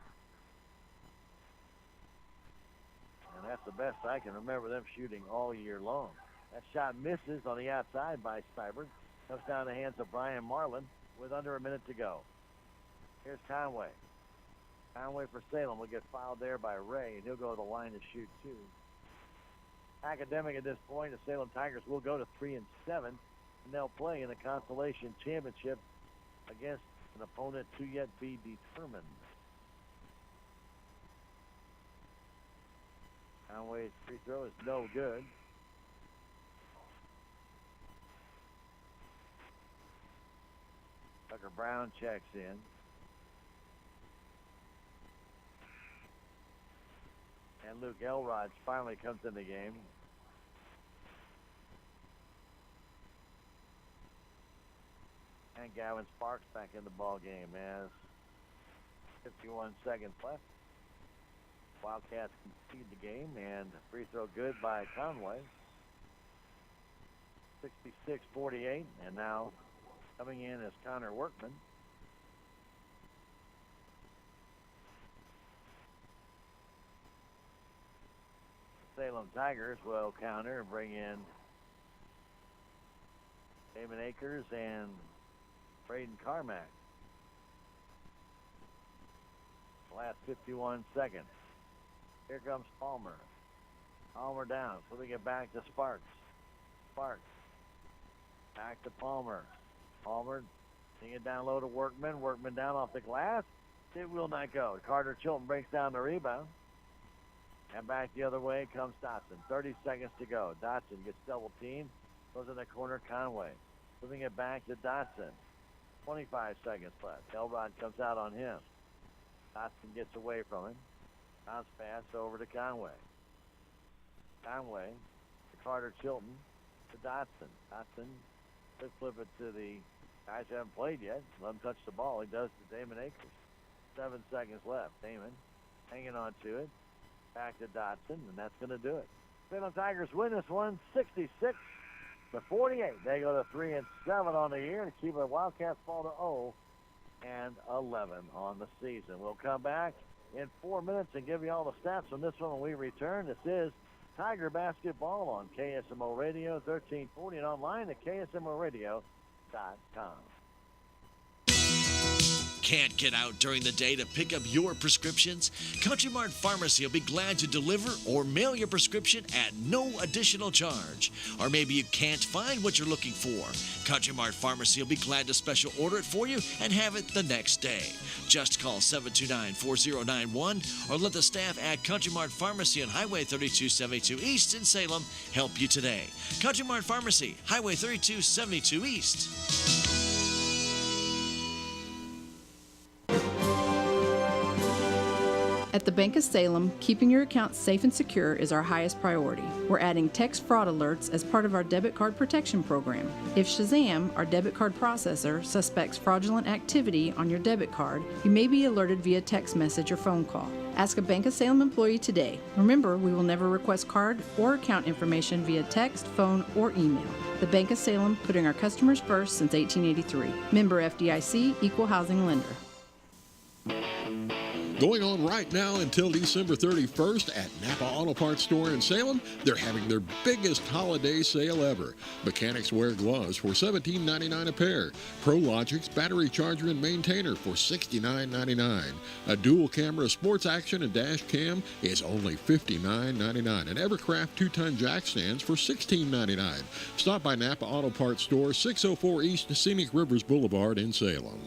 And that's the best I can remember them shooting all year long. That shot misses on the outside by Seibert. Comes down the hands of Brian Marlin with under a minute to go. Here's Conway. Conway for Salem will get fouled there by Ray, and he'll go to the line to shoot 2. Academic at this point, the Salem Tigers will go to 3-7, and they'll play in the consolation championship against an opponent to yet be determined. Conway's free throw is no good. Tucker Brown checks in. And Luke Elrod finally comes in the game. And Gavin Sparks back in the ball game as 51 seconds left. Wildcats concede the game, and free throw good by Conway. 66-48, and now coming in is Connor Workman. Salem Tigers will counter and bring in Damon Akers and Braden Carmack. Last 51 seconds. Here comes Palmer. Palmer down. So we get back to Sparks. Sparks. Back to Palmer. Palmer seeing it down low to Workman. Workman down off the glass. It will not go. Carter Chilton breaks down the rebound. And back the other way comes Dotson. 30 seconds to go. Dotson gets double teamed. Goes in the corner, Conway. Moving it back to Dotson. 25 seconds left. Elrod comes out on him. Dotson gets away from him. Bounce pass over to Conway. Conway to Carter Chilton to Dotson. Dotson could flip it to the guys who haven't played yet. Let him touch the ball. He does to Damon Akers. 7 seconds left. Damon hanging on to it. Back to Dotson, and that's going to do it. Salem Tigers win this one, 66-48. The 48, they go to 3-7 on the year. The Cuba Wildcats fall to 0-11 on the season. We'll come back in 4 minutes and give you all the stats on this one when we return. This is Tiger Basketball on KSMO Radio 1340 and online at ksmoradio.com. Can't get out during the day to pick up your prescriptions? Country Mart Pharmacy will be glad to deliver or mail your prescription at no additional charge. Or maybe you can't find what you're looking for. Country Mart Pharmacy will be glad to special order it for you and have it the next day. Just call 729-4091 or let the staff at Country Mart Pharmacy on Highway 3272 East in Salem help you today. Country Mart Pharmacy, Highway 3272 East. At the Bank of Salem, keeping your account safe and secure is our highest priority. We're adding text fraud alerts as part of our debit card protection program. If Shazam, our debit card processor, suspects fraudulent activity on your debit card, you may be alerted via text message or phone call. Ask a Bank of Salem employee today. Remember, we will never request card or account information via text, phone, or email. The Bank of Salem, putting our customers first since 1883. Member FDIC, Equal Housing Lender. Going on right now until December 31st at Napa Auto Parts Store in Salem, they're having their biggest holiday sale ever. Mechanics wear gloves for $17.99 a pair. ProLogix battery charger and maintainer for $69.99. A dual camera sports action and dash cam is only $59.99. And Evercraft 2-ton jack stands for $16.99. Stop by Napa Auto Parts Store, 604 East Scenic Rivers Boulevard in Salem.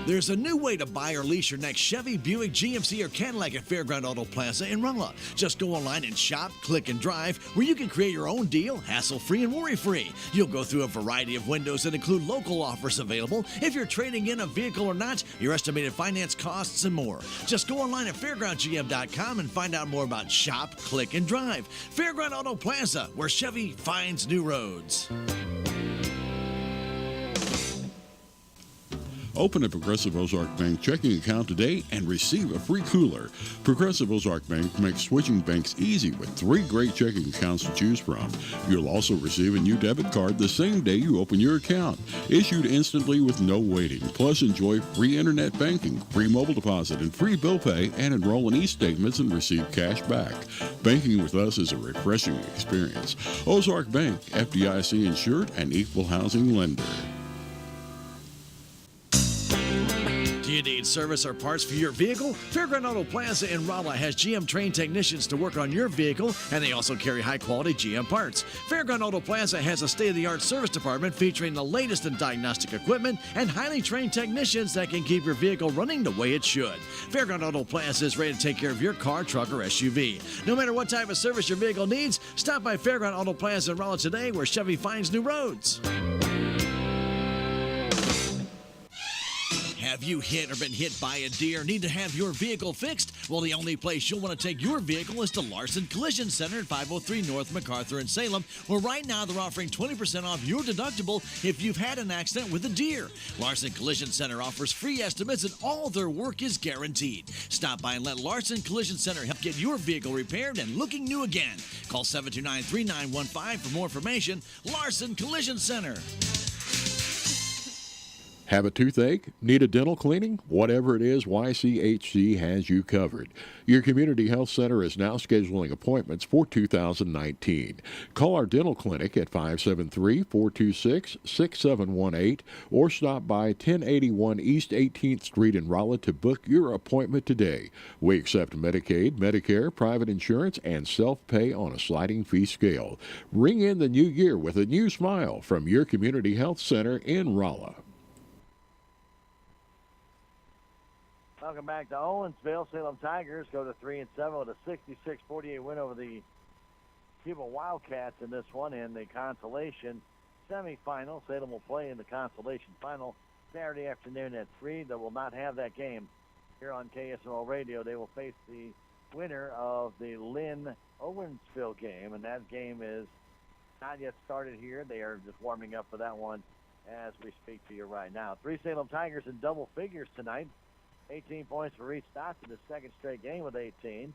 There's a new way to buy or lease your next Chevy, Buick, GMC, or Cadillac at Fairground Auto Plaza in Rolla. Just go online and shop, click, and drive, where you can create your own deal, hassle-free and worry-free. You'll go through a variety of windows that include local offers available, if you're trading in a vehicle or not, your estimated finance costs, and more. Just go online at fairgroundgm.com and find out more about shop, click, and drive. Fairground Auto Plaza, where Chevy finds new roads. Open a Progressive Ozark Bank checking account today and receive a free cooler. Progressive Ozark Bank makes switching banks easy with 3 great checking accounts to choose from. You'll also receive a new debit card the same day you open your account, issued instantly with no waiting. Plus, enjoy free internet banking, free mobile deposit, and free bill pay, and enroll in e-statements and receive cash back. Banking with us is a refreshing experience. Ozark Bank, FDIC insured and equal housing lender. Do you need service or parts for your vehicle? Fairground Auto Plaza in Rolla has GM trained technicians to work on your vehicle, and they also carry high-quality GM parts. Fairground Auto Plaza has a state-of-the-art service department featuring the latest in diagnostic equipment and highly trained technicians that can keep your vehicle running the way it should. Fairground Auto Plaza is ready to take care of your car, truck, or SUV. No matter what type of service your vehicle needs, stop by Fairground Auto Plaza in Rolla today, where Chevy finds new roads. Have you hit or been hit by a deer? Need to have your vehicle fixed? Well, the only place you'll want to take your vehicle is to Larson Collision Center at 503 North MacArthur in Salem, where right now they're offering 20% off your deductible if you've had an accident with a deer. Larson Collision Center offers free estimates and all their work is guaranteed. Stop by and let Larson Collision Center help get your vehicle repaired and looking new again. Call 729-3915 for more information. Larson Collision Center. Have a toothache? Need a dental cleaning? Whatever it is, YCHC has you covered. Your community health center is now scheduling appointments for 2019. Call our dental clinic at 573-426-6718 or stop by 1081 East 18th Street in Rolla to book your appointment today. We accept Medicaid, Medicare, private insurance, and self-pay on a sliding fee scale. Ring in the new year with a new smile from your community health center in Rolla. Welcome back to Owensville. Salem Tigers go to 3-7 with a 66-48 win over the Cuba Wildcats in this one in the consolation semifinal. Salem will play in the consolation final Saturday afternoon at 3. They will not have that game here on KSMO Radio. They will face the winner of the Lynn-Owensville game, and that game is not yet started here. They are just warming up for that one as we speak to you right now. 3 Salem Tigers in double figures tonight. 18 points for Reed Stotson, his second straight game with 18.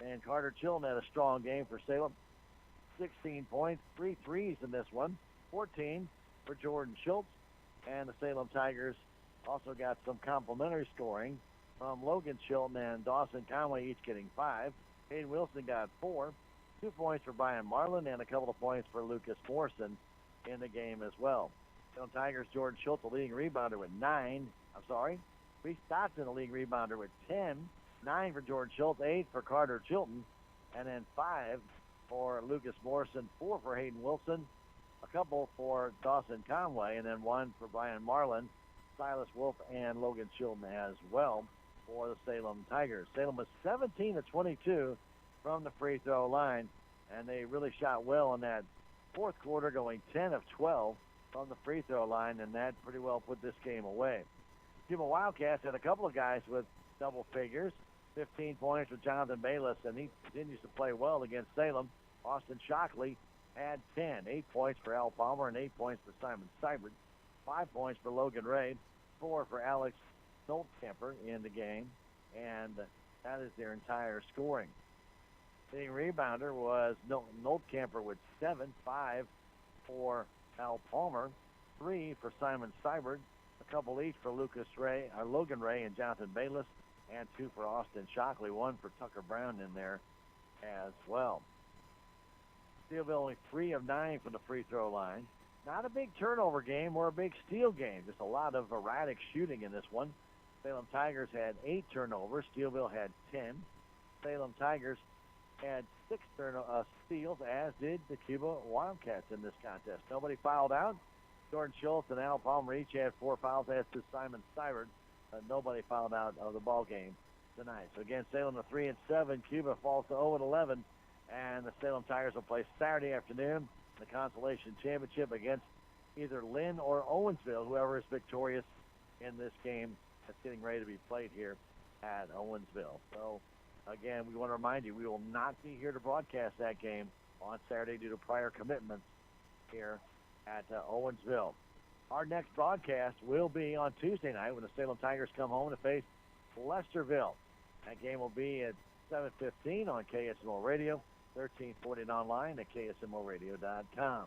And Carter Chilton had a strong game for Salem. 16 points, 3 threes in this one, 14 for Jordan Schultz. And the Salem Tigers also got some complimentary scoring from Logan Chilton and Dawson Conway, each getting 5. Hayden Wilson got 4. 2 points for Brian Marlin and a couple of points for Lucas Morrison in the game as well. Salem Tigers, Jordan Schultz, the leading rebounder with 9. Reese Dotson, the leading rebounder with 10. 9 for Jordan Schultz, 8 for Carter Chilton, and then 5 for Lucas Morrison, 4 for Hayden Wilson, a couple for Dawson Conway, and then 1 for Brian Marlin, Silas Wolf, and Logan Chilton as well for the Salem Tigers. Salem was 17 of 22 from the free throw line, and they really shot well in that fourth quarter, going 10 of 12 from the free throw line, and that pretty well put this game away. Cuba Wildcats had a couple of guys with double figures. 15 points for Jonathan Bayless, and he continues to play well against Salem. Austin Shockley had 10. 8 points for Al Palmer and 8 points for Simon Seibert. 5 points for Logan Ray. 4 for Alex Noltkemper in the game, and that is their entire scoring. The rebounder was Noltkemper with 7. 5 for Al Palmer. 3 for Simon Seibert. A couple each for Logan Ray and Jonathan Bayless, and 2 for Austin Shockley, 1 for Tucker Brown in there as well. Steelville only 3 of 9 from the free throw line. Not a big turnover game or a big steal game, just a lot of erratic shooting in this one. Salem Tigers had 8 turnovers. Steelville had 10. Salem Tigers had 6 steals, as did the Cuba Wildcats in this contest. Nobody fouled out. Jordan Schultz and Al Palmer each had 4 fouls, as did Simon Seibert. Nobody fouled out of the ball game tonight. So again, Salem to 3 and 7. Cuba falls to 0 and 11, and the Salem Tigers will play Saturday afternoon the consolation championship against either Lynn or Owensville, whoever is victorious in this game that's getting ready to be played here at Owensville. So again, we want to remind you, we will not be here to broadcast that game on Saturday due to prior commitments here at Owensville. Our next broadcast will be on Tuesday night when the Salem Tigers come home to face Lesterville. That game will be at 7:15 on KSMO Radio, 1340 online at KSMORadio.com.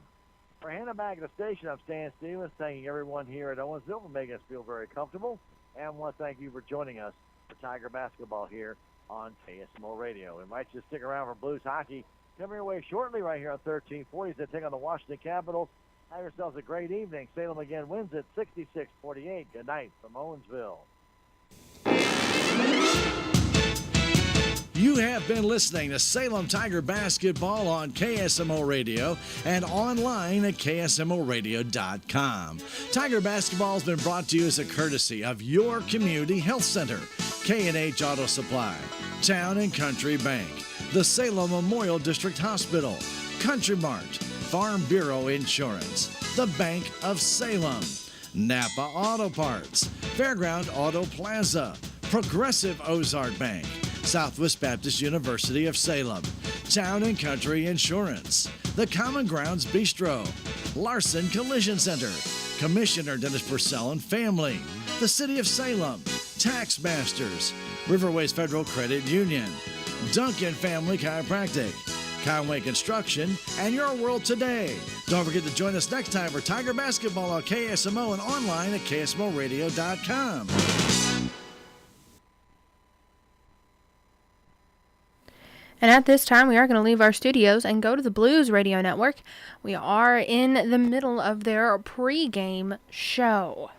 For handing back at the station, I'm Stan Stevens, thanking everyone here at Owensville for making us feel very comfortable, and want to thank you for joining us for Tiger basketball here on KSMO Radio. We might just stick around for Blues hockey. Coming your way shortly right here on 1340 as they take on the Washington Capitals. Have yourselves a great evening. Salem again wins it 66-48. Good night from Owensville. You have been listening to Salem Tiger basketball on KSMO Radio and online at KSMORadio.com. Tiger basketball has been brought to you as a courtesy of your community health center, K&H Auto Supply, Town and Country Bank, the Salem Memorial District Hospital, Country Mart, Farm Bureau Insurance, the Bank of Salem, Napa Auto Parts, Fairground Auto Plaza, Progressive Ozark Bank, Southwest Baptist University of Salem, Town and Country Insurance, the Common Grounds Bistro, Larson Collision Center, Commissioner Dennis Purcell and family, the City of Salem, Tax Masters, Riverways Federal Credit Union, Duncan Family Chiropractic, Conway Construction, and Your World Today. Don't forget to join us next time for Tiger basketball on KSMO and online at KSMORadio.com. And at this time, we are going to leave our studios and go to the Blues Radio Network. We are in the middle of their pregame show.